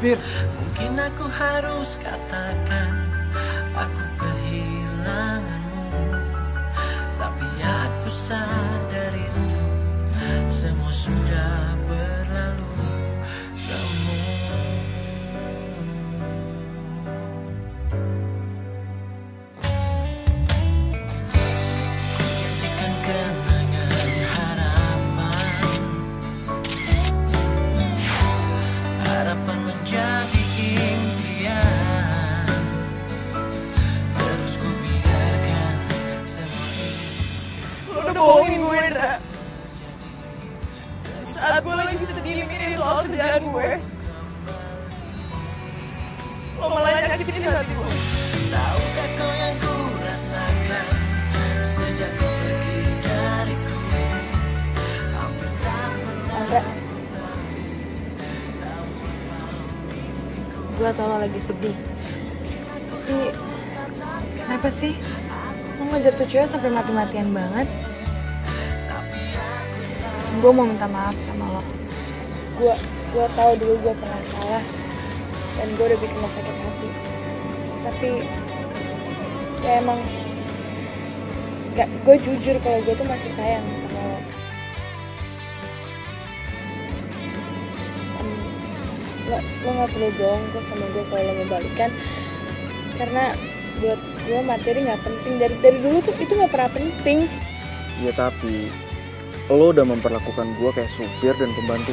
Fir, mungkin aku harus katakan aku kehilanganmu, tapi aku sadar itu semua sudah berlalu. Jadikan kenangan harapan menjadi impian. Terus ku biarkan semua ini. Lo udah bohongin gue Hendra. Saat gue lagi sedih mikirin soal kerjaan gue, lo malah nyakitin hati gue. Tahukah kau yang ku rasakan sejak kau pergi dariku? Hampir tak pernah. Gue tau lo lagi sedih. Tapi kenapa sih lo ngejar tuh cewek sampai mati-matian banget? Gue mau minta maaf sama lo. Gue tahu dulu gue pernah salah dan gue udah bikin lo sakit hati. Tapi ya emang gue jujur kalau gue tuh masih sayang sama lo. Lo gak perlu bohong kok sama gue kalau lo mau balikan, karena buat gue materi gak penting. Dari dulu tuh itu gak pernah penting. Ya tapi lo udah memperlakukan gue kayak supir dan pembantu.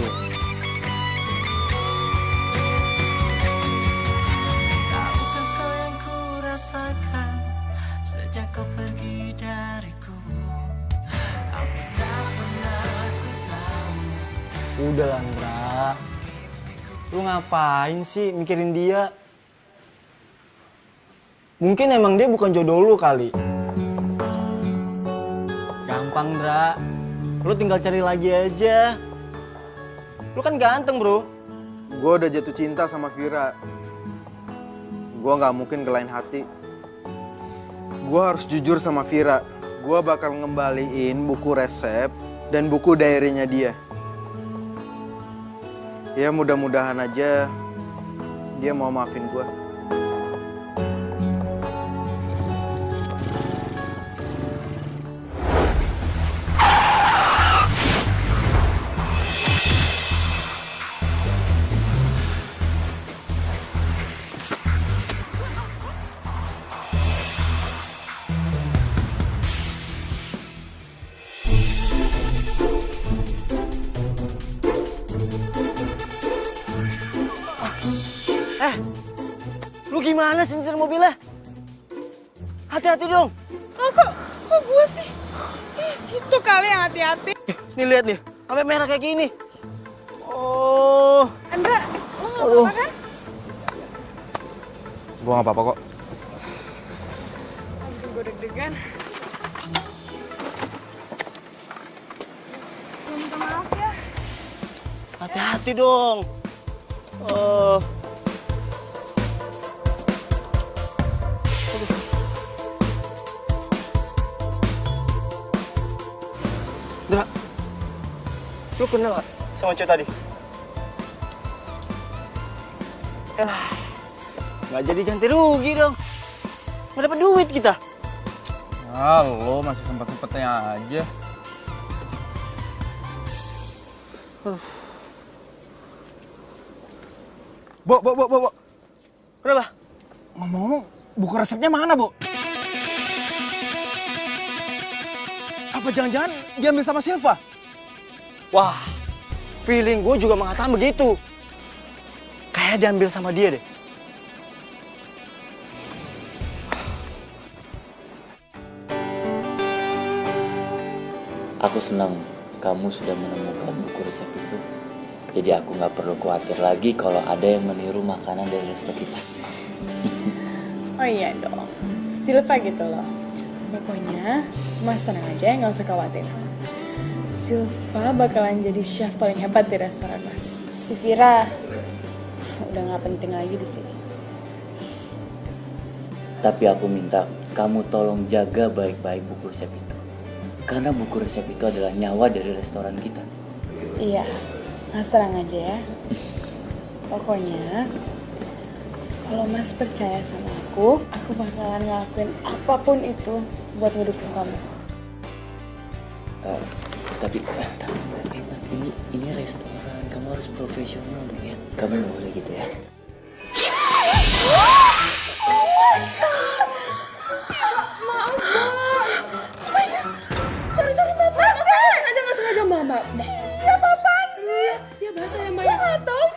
Tahukah kau yang ku rasakan sejak kau pergi dariku? Hampir tak pernah ku tahu. Udah Landra, lu ngapain sih mikirin dia? Mungkin emang dia bukan jodoh lu kali. Gampang Dra, Lu tinggal cari lagi aja. Lu kan ganteng, bro. Gue udah jatuh cinta sama Vira. Gue gak mungkin ke lain hati. Gue harus jujur sama Vira. Gue bakal ngembaliin buku resep dan buku diary-nya dia. Ya mudah-mudahan aja dia mau maafin gue. Lu gimana sih nyetir mobilnya? Hati-hati dong. Kok gue sih? Ih, situ kali yang hati-hati. Nih lihat nih, sampai merah kayak gini. Oh. Andra, lo gak apa-apa kan? Gue gak apa-apa kok. Aduh, gue deg-degan. Minta maaf ya. Hati-hati dong. Dra, lu kenal gak sama cewek tadi? Nggak jadi ganti rugi dong. Nggak dapat duit kita. Ah, lo masih sempet-sempetnya aja. Bo. Kenapa? Ngomong-ngomong, buku resepnya mana, Bo? Apa jangan-jangan diambil sama Silva? Wah, feeling gue juga mengatakan begitu. Kayak diambil sama dia deh. Aku senang kamu sudah menemukan buku resep itu. Jadi aku nggak perlu khawatir lagi kalau ada yang meniru makanan dari resto kita. Oh iya dong, Silva gitu loh. Pokoknya, Mas tenang aja, nggak usah khawatir. Silva bakalan jadi chef paling hebat di restoran Mas. Si Vira udah nggak penting lagi di sini. Tapi aku minta kamu tolong jaga baik-baik buku resep itu. Karena buku resep itu adalah nyawa dari restoran kita. Iya, Mas tenang aja ya. Pokoknya, kalau Mas percaya sama aku bakalan ngelakuin apapun itu buat ngedukung kamu. Tapi ini restoran, kamu harus profesional ya. Kamu nggak boleh gitu ya. Maaf, Mbak. Sorry, Mbak. Nggak sengaja, Mbak. Iya, apaan sih? Ya, bahasa ya, Mbak. Ya, nggak tahu.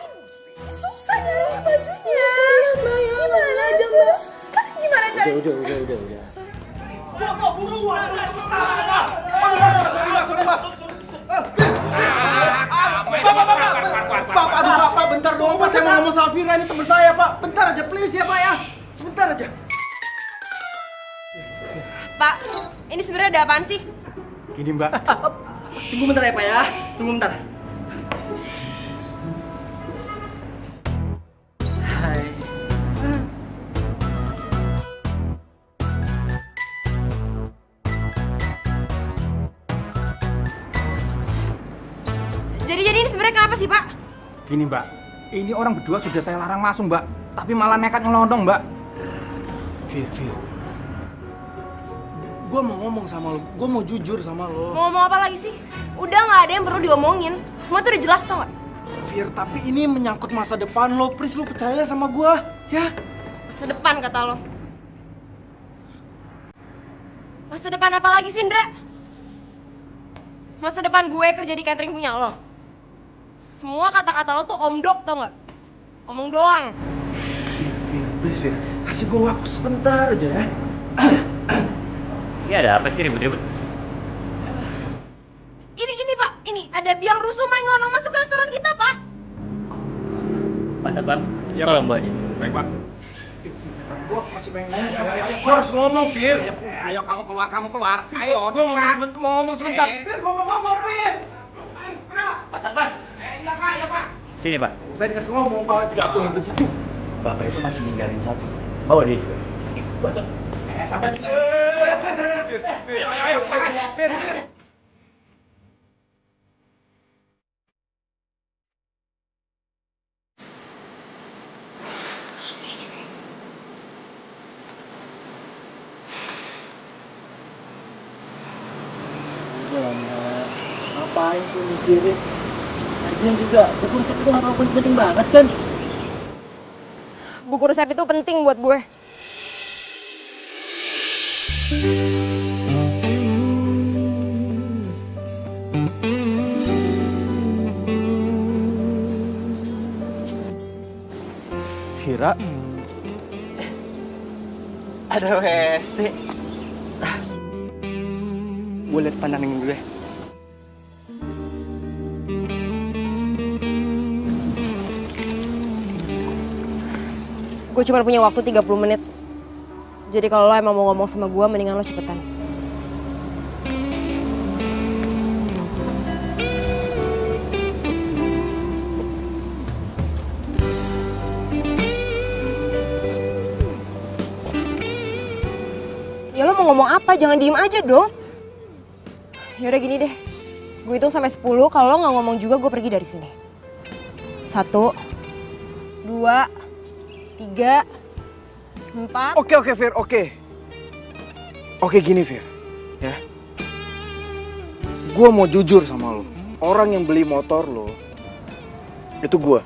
Ini susah ya bajunya. Sorry ya, Mbak. Ya, nggak sengaja, Mbak. Sekarang gimana caranya? Udah. Bapak, bentar dong, Pak. Saya mau ngomong sama Vira, ini teman saya, Pak. Bentar aja, please ya, Pak ya. Sebentar aja. Pak, ini sebenarnya ada apaan sih? Gini, Mbak. Tunggu bentar ya, Pak ya. Tunggu bentar. Hai. Jadi ini sebenarnya kenapa sih, Pak? Gini, Mbak. Ini orang berdua sudah saya larang masuk, Mbak. Tapi malah nekat nyelondong, Mbak. Vir. Gue mau ngomong sama lo. Gue mau jujur sama lo. Mau ngomong apa lagi sih? Udah nggak ada yang perlu diomongin. Semua tuh udah jelas, tau nggak? Vir, tapi ini menyangkut masa depan lo. Please, lo percaya sama gue, ya? Masa depan kata lo. Masa depan apa lagi sih, Indra? Masa depan gue kerja di catering punya lo. Semua kata-kata lo tuh omdok, tau nggak? Omong doang. Vir, kasih gue waktu sebentar aja ya. Ini ada apa sih ribut-ribut? Ini Pak, ini ada biang rusuh main ngelonong masuk ke restoran kita, Pak. Pak Satpam, tolong bawa dia. Baik, Pak. Gua masih pengen ngomong sama dia. Gua harus ngomong, Fir. Ayo kamu keluar. Ayo, gua mau ngomong sebentar. Fir, gua mau ngomong, Fir. Pak Sarban. Iya, Pak, ya, Pak. Sini, Pak. Saya dikasih ngomong, Pak. Jatuh di situ. Bapak itu masih ninggalin satu. Bawa dia juga. Sampai. Ayo, Fir. Ngapain sih mikirin? Lagian juga buku resep itu nggak penting banget kan? Buku resep itu penting buat gue. Vira? Ada WST. Gue liat pandangin gue. Gue cuma punya waktu 30 menit. Jadi kalau lo emang mau ngomong sama gue, mendingan lo cepetan. Ya lo mau ngomong apa? Jangan diem aja dong. Yaudah gini deh. Gue hitung sampai 10, kalau lo nggak ngomong juga gue pergi dari sini. 1, 2, 3, 4. Oke, Fir, oke. Oke, gini, Fir. Ya. Gua mau jujur sama lo. Orang yang beli motor lo, itu gua.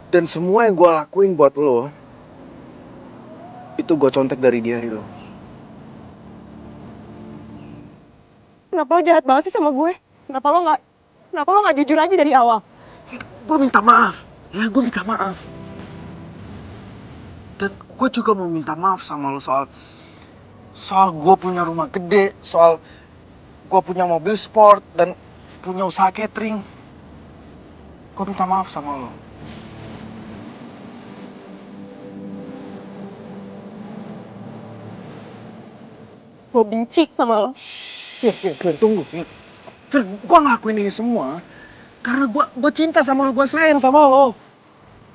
Dan semua yang gua lakuin buat lo, itu gua contek dari diary lo. Kenapa lo jahat banget sih sama gue? Kenapa lo nggak jujur aja dari awal? Gue minta maaf. Ya, gue minta maaf. Dan gue juga mau minta maaf sama lo soal gue punya rumah gede, soal gue punya mobil sport dan punya usaha catering. Gue minta maaf sama lo. Gue benci sama lo. Fir, tunggu, Fir. Fir, gue ngelakuin ini semua karena gue cinta sama lo, gue sayang sama lo.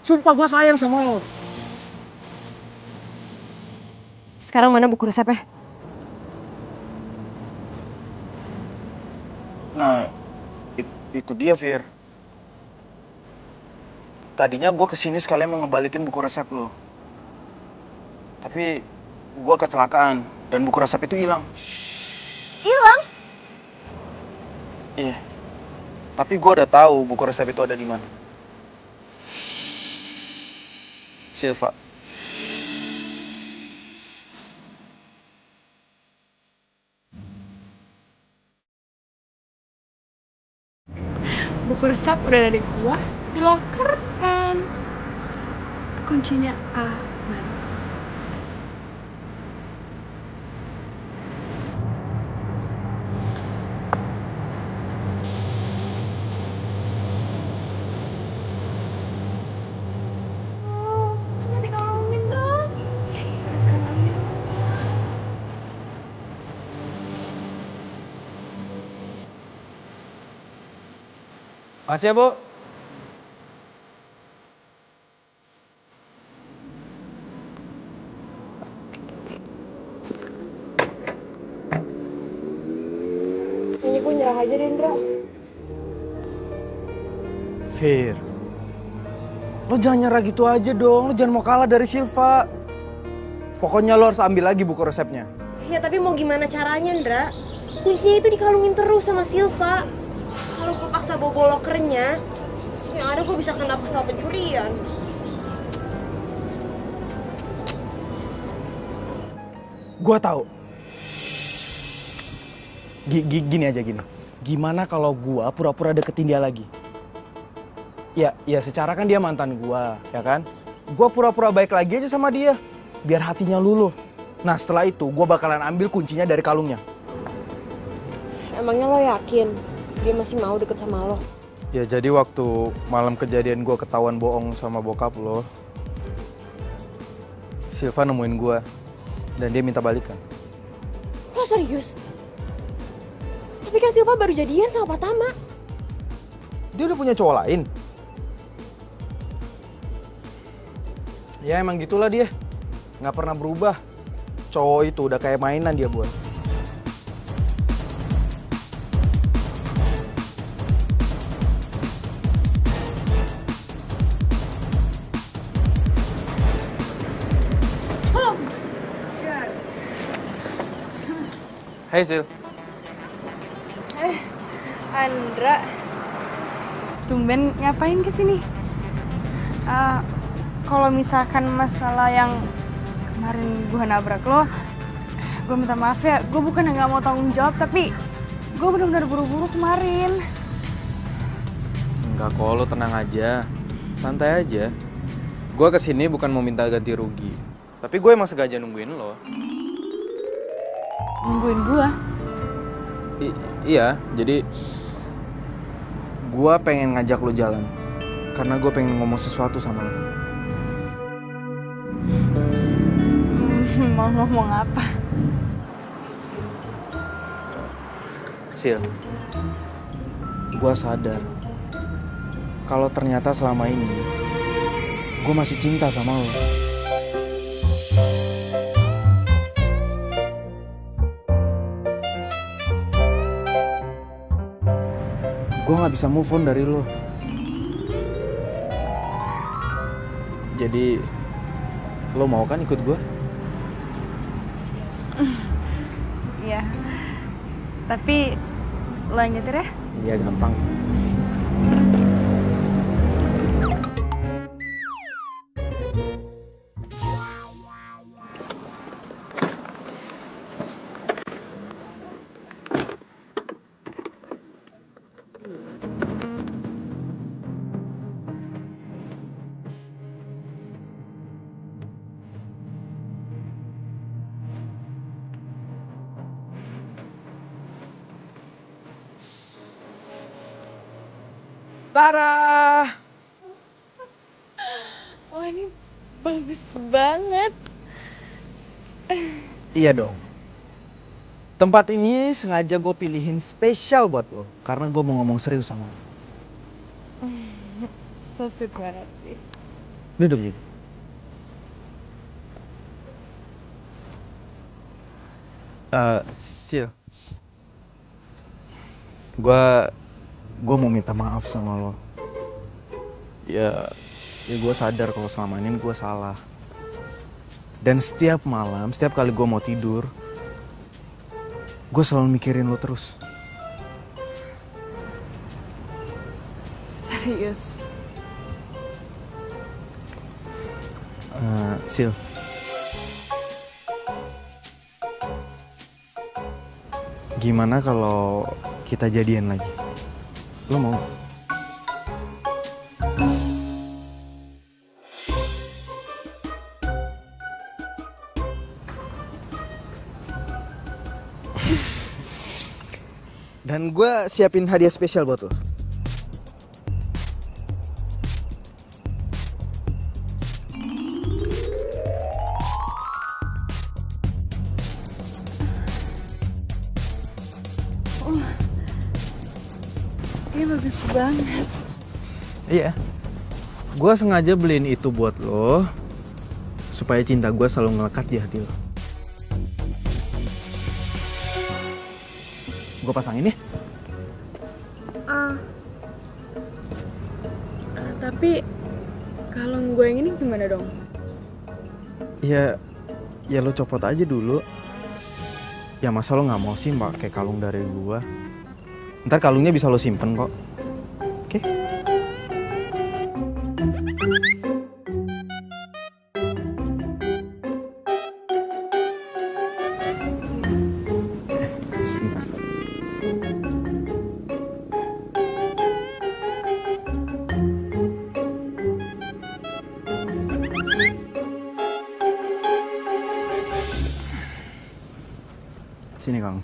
Sumpah gue sayang sama lo. Sekarang mana buku resepnya? Nah, itu dia, Fir. Tadinya gue kesini sekalian mau ngebalikin buku resep lo. Tapi gue kecelakaan dan buku resep itu hilang. Hilang? Iya. Tapi gue udah tahu buku resep itu ada di mana. Silva. Buku resep udah ada di gua, di locker kan. Kuncinya aman. Cuma dikalungin dong. Makasih ya, Bu. Ini gue nyerah aja deh, Indra. Fir, lo jangan nyerah gitu aja dong. Lo jangan mau kalah dari Silva. Pokoknya lo harus ambil lagi buku resepnya. Ya tapi mau gimana caranya, Indra? Kuncinya itu dikalungin terus sama Silva. Kalau gue paksa bawa lokernya, yang ada gue bisa kena pasal pencurian. Gua tahu. Gini aja gini. Gimana kalau gua pura-pura deketin dia lagi? Ya secara kan dia mantan gua, ya kan? Gua pura-pura baik lagi aja sama dia, biar hatinya luluh. Nah setelah itu gua bakalan ambil kuncinya dari kalungnya. Emangnya lo yakin dia masih mau deket sama lo? Ya jadi waktu malam kejadian gue ketahuan bohong sama bokap lo, Silva nemuin gue dan dia minta balikan. Lo serius? Tapi kan Silva baru jadian sama Pak Tama. Dia udah punya cowok lain. Ya emang gitulah dia, nggak pernah berubah. Cowok itu udah kayak mainan dia buat. Hai Sil. Andra, tumben ngapain kesini? Kalau misalkan masalah yang kemarin gue nabrak lo, gue minta maaf ya. Gue bukan nggak mau tanggung jawab, tapi gue benar-benar buru-buru kemarin. Enggak kok, lo tenang aja, santai aja. Gue kesini bukan mau minta ganti rugi, tapi gue emang sengaja nungguin lo. Nungguin gue? Iya, jadi gue pengen ngajak lo jalan, karena gue pengen ngomong sesuatu sama lo. Mau ngomong apa? Sil, gue sadar kalau ternyata selama ini gue masih cinta sama lo. Gue gak bisa move on dari lo. Jadi, lo mau kan ikut gue? Iya. Tapi lo yang nyetir ya? Iya, gampang. Lara! Wah, ini bagus banget. Iya dong. Tempat ini sengaja gue pilihin spesial buat lo, karena gue mau ngomong serius sama lo. So sweet banget sih. Duduk gitu. Sil, gue mau minta maaf sama lo. Ya gue sadar kalau selama ini gue salah. Dan setiap malam, setiap kali gue mau tidur, gue selalu mikirin lo terus. Serius? Sil, gimana kalau kita jadian lagi? Lo mau? Dan gue siapin hadiah spesial buat lo. Ini bagus banget. Iya. Gue sengaja beliin itu buat lo supaya cinta gue selalu ngelekat di hati lo. Gue pasangin ya. Tapi kalung gue yang ini gimana dong? Ya lo copot aja dulu. Ya masa lo nggak mau sih pakai kalung dari gue? Ntar kalungnya bisa lo simpen kok. Oke? Sebentar. Sini Kang.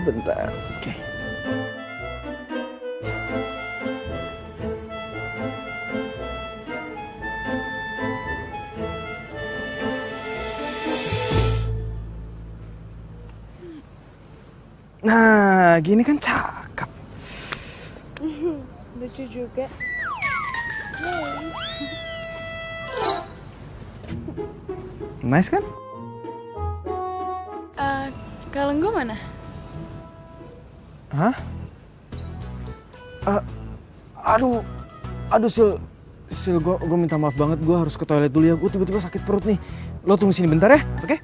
bentar. Oke. Nah, gini kan cakep. Lucu juga. Nice kan? Kalung gue mana? Hah? Aduh Sil, gue minta maaf banget, gue harus ke toilet dulu ya. Gue tiba-tiba sakit perut nih. Lo tunggu sini bentar ya, oke?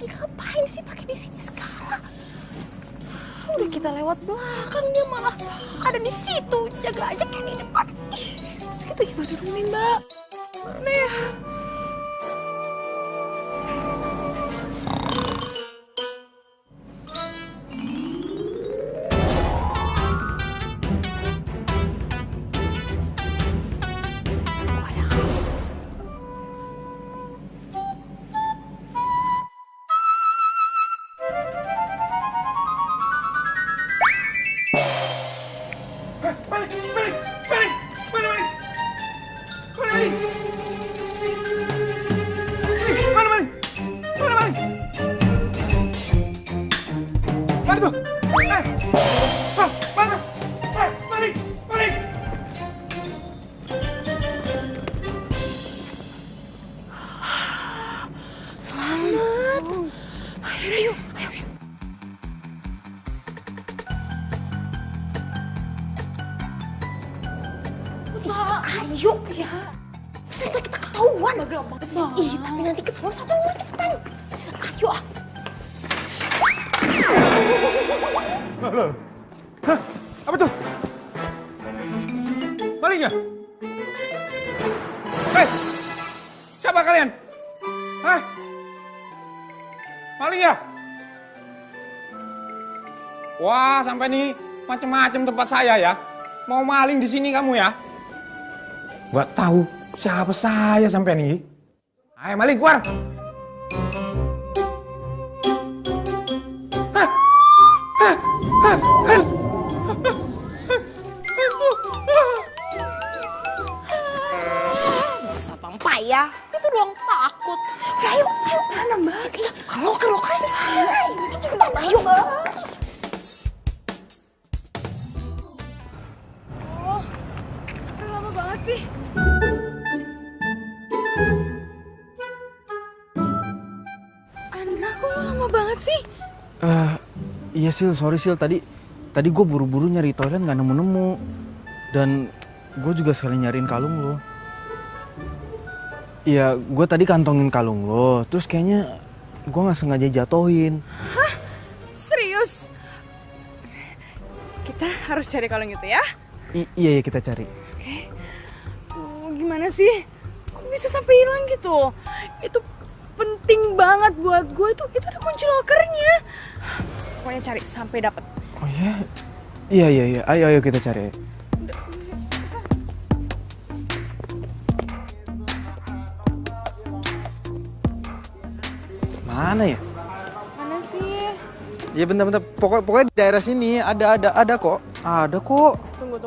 Dia ngapain sih pakai di sini segala? Udah kita lewat belakangnya malah ada di situ, jaga aja kayak di depan. Terus kita gimana dong nih Mbak? Mana ya? Selamat. Ayo. Ayo ya. Nanti kita ketahuan. Ih, tapi nanti ketahuan satu dulu cepetan. Ayo. Halo. Hah? Apa tuh? Maling ya? Hei! Siapa kalian? Hah? Maling ya? Wah, sampai nih macem-macem tempat saya ya. Mau maling di sini kamu ya? Gak tahu siapa saya sampai nih. Ayo maling keluar. Sampai ya. Itu doang takut. Udah, ayo. Mana Mbak? Loker di sana. Nanti cepetan, ayo. Lama banget sih. Andra, kok lo lama banget sih? Iya sorry Sil, tadi gue buru-buru nyari toilet nggak nemu-nemu. Dan gue juga sekali nyariin kalung lo. Iya, gue tadi kantongin kalung lo, terus kayaknya gue nggak sengaja jatohin. Hah? Serius? Kita harus cari kalung itu ya? Iya kita cari. Oke. Gimana sih? Kok bisa sampai hilang gitu? Itu penting banget buat gue, itu ada kunci lokernya. Pokoknya cari sampai dapat. Oh ya? Iya. Ayo kita cari. Mana ya? Mana sih? Ya bentar. Pokoknya di daerah sini ada kok. Ada kok. Tunggu.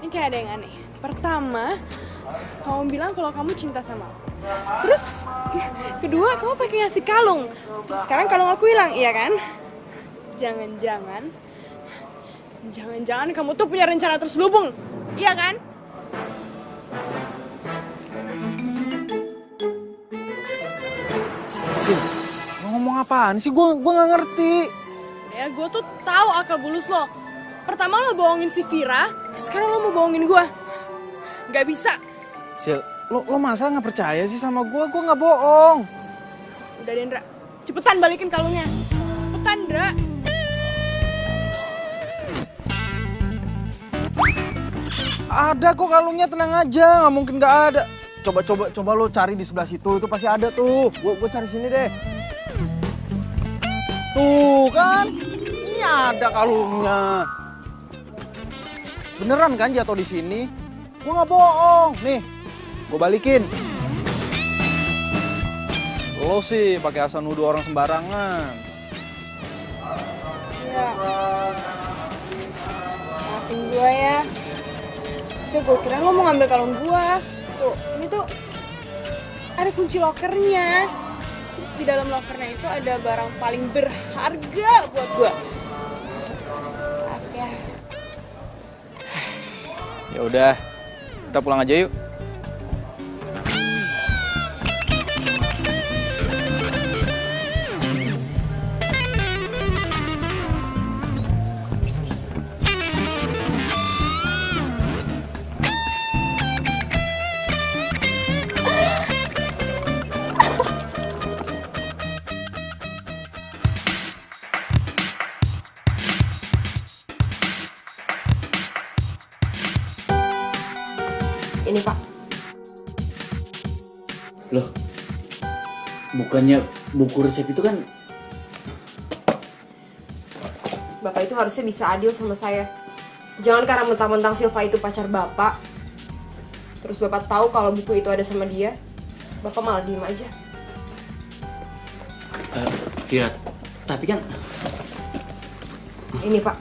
Ini kayak ada yang aneh. Pertama, kamu bilang kalau kamu cinta sama aku. Terus, kedua, kamu pakai ngasih kalung. Terus sekarang kalung aku hilang, iya kan? Jangan-jangan kamu tuh punya rencana terselubung, iya kan? Sil, lo ngomong apaan sih? Gue nggak ngerti. Ya, gue tuh tahu akal bulus lo. Pertama lo bohongin si Vira, terus sekarang lo mau bohongin gue. Gak bisa. Sil, lo masa nggak percaya sih sama gue? Gue nggak bohong. Udah Dendra, cepetan balikin kalungnya. Cepetan, Dra. Ada kok kalungnya, tenang aja, nggak mungkin nggak ada. Coba lo cari di sebelah situ, itu pasti ada tuh. Gue cari sini deh. Tuh kan, ini ada kalungnya. Beneran kan jatuh di sini? Gue nggak bohong. Nih, gue balikin. Lo sih pakai asal nuduh orang sembarangan. Ya. Maafin gue ya. Terus gue kira lo mau ngambil kalung gue. Tuh, ini tuh ada kunci lokernya. Terus di dalam lokernya itu ada barang paling berharga buat gue. Maaf ya. Ya udah, kita pulang aja yuk. Ini Pak. Loh, bukannya buku resep itu kan? Bapak itu harusnya bisa adil sama saya. Jangan karena mentang-mentang Silva itu pacar Bapak, terus Bapak tahu kalau buku itu ada sama dia, Bapak malah diem aja. Vira, tapi kan... Ini Pak,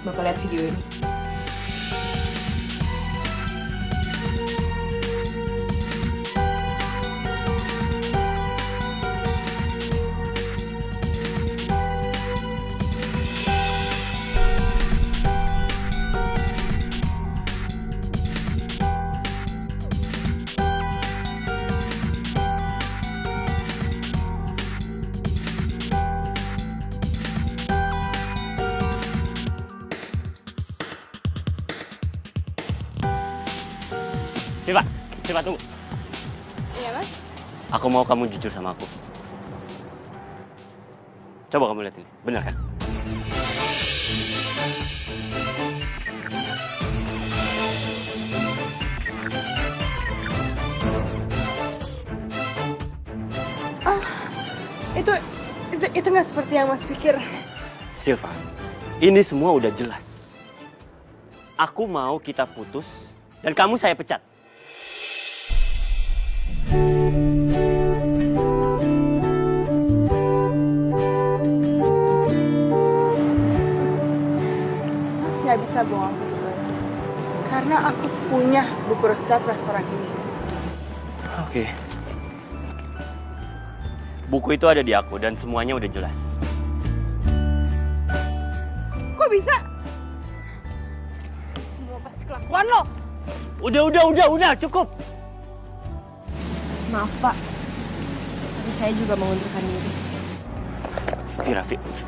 Bapak lihat video ini. Silva tunggu. Iya Mas? Aku mau kamu jujur sama aku. Coba kamu lihat ini, benar kan? Itu nggak seperti yang Mas pikir. Silva, ini semua udah jelas. Aku mau kita putus dan kamu saya pecat. Mas nggak bisa bohong begitu aja. Karena aku punya buku resep restoran ini. Oke. Buku itu ada di aku dan semuanya udah jelas. Kok bisa? Semua pasti kelakuan lo. Udah, cukup. Maaf Pak, tapi saya juga mengundurkan diri.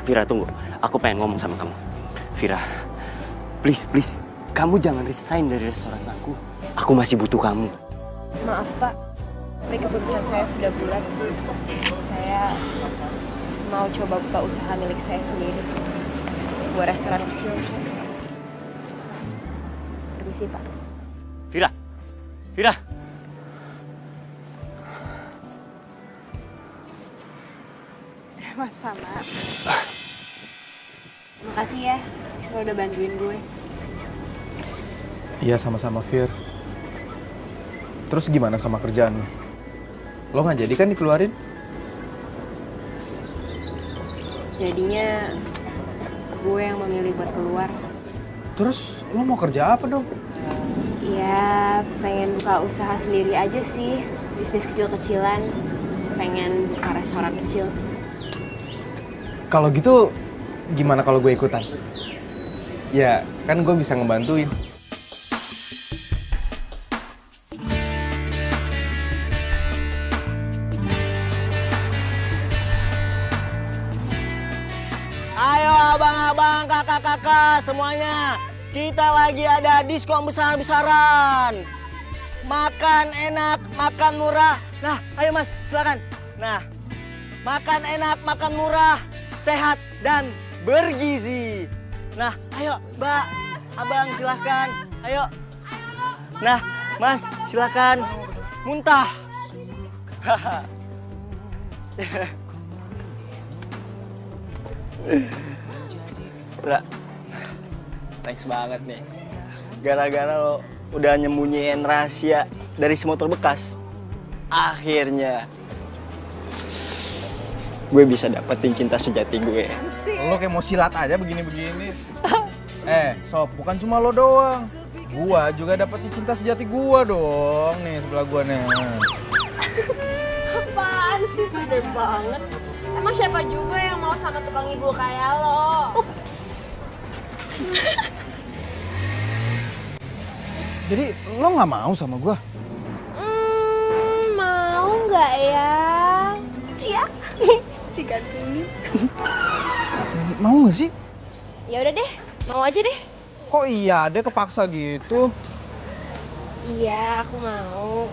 Vira tunggu. Aku pengen ngomong sama kamu. Vira, please, kamu jangan resign dari restoran aku. Aku masih butuh kamu. Maaf Pak, tapi keputusan saya sudah bulat. Saya mau coba buka usaha milik saya sendiri. Sebuah restoran kecil. Permisi Pak. Vira. Mas sama. Makasih ya, lo udah bantuin gue. Iya sama-sama Fir. Terus gimana sama kerjaan lo? Lo nggak jadi kan dikeluarin? Jadinya gue yang memilih buat keluar. Terus lo mau kerja apa dong? Iya, pengen buka usaha sendiri aja sih. Bisnis kecil-kecilan. Pengen buka restoran kecil. Kalau gitu gimana kalau gue ikutan? Ya kan gue bisa ngebantuin. Ayo abang-abang, kakak-kakak semuanya. Kita lagi ada diskon besar-besaran. Makan enak, makan murah. Nah, ayo Mas, silakan. Nah, makan enak, makan murah, sehat dan bergizi. Nah, ayo Mbak, Abang silahkan. Ayo. Nah, Mas, silakan muntah. Ra, thanks banget nih. Gara-gara lo udah nyembunyiin rahasia dari si motor bekas, akhirnya gue bisa dapetin cinta sejati gue. Lo kayak mau silat aja begini-begini. Sob, bukan cuma lo doang. Gua juga dapetin cinta sejati gua dong. Nih, sebelah gua nih. Apaan sih, pede banget. Emang siapa juga yang mau sama tukang ibu kayak lo? Jadi lo nggak mau sama gua? Mau nggak ya? Cia, digantungin. Mau nggak sih? Ya udah deh, mau aja deh. Kok iya, dia kepaksa gitu? Iya, aku mau.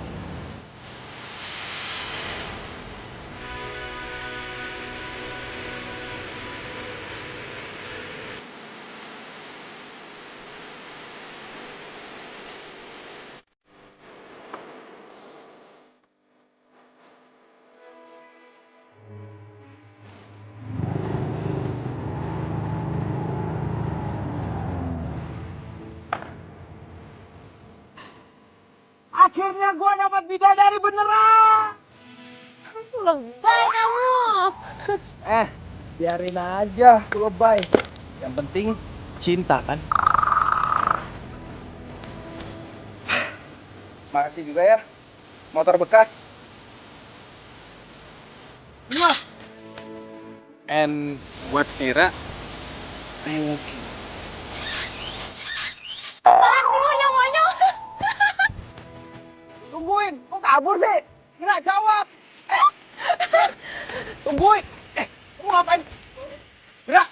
Akhirnya gue dapat bidadari beneran. Lebay kamu. Biarin aja, lebay. Yang penting cinta kan? Makasih juga ya, motor bekas. Wah. And buat Vira, I love you. Tungguin, kok kabur sih? Vira, jawab. Tungguin. Kamu ngapain? Vira.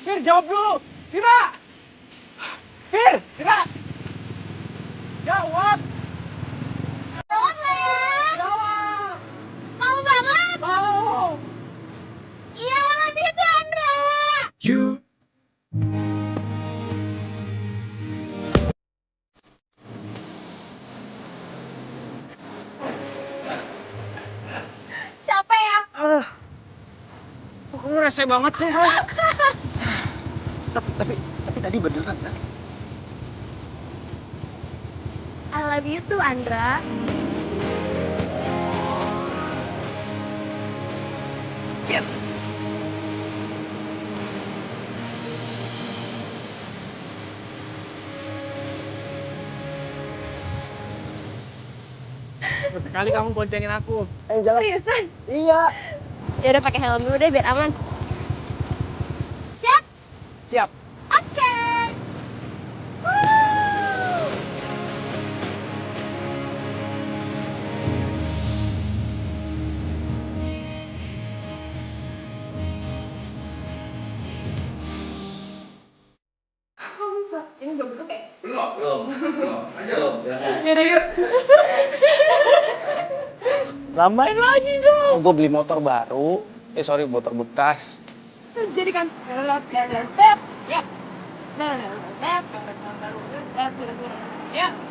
Vir, jawab dulu. Vira. Vira. Jawab. Jawab lah. Jawab. Mau banget? Mau. Iya, lagi itu Andra. Capek ya? Kok ngerasa banget sih? tapi tadi beneran kan? I love you too, Andra. Yes. Sekali kamu boncengin aku. Seriusan? Iya. Ya udah pakai helm dulu deh biar aman. Siap? Siap. Oke. Ini udah buka ya? Belum. Yaudah yuk. Lambain lagi dong. Gue beli motor baru. Sorry, motor bekas. Jadi kan. Ya. Ya.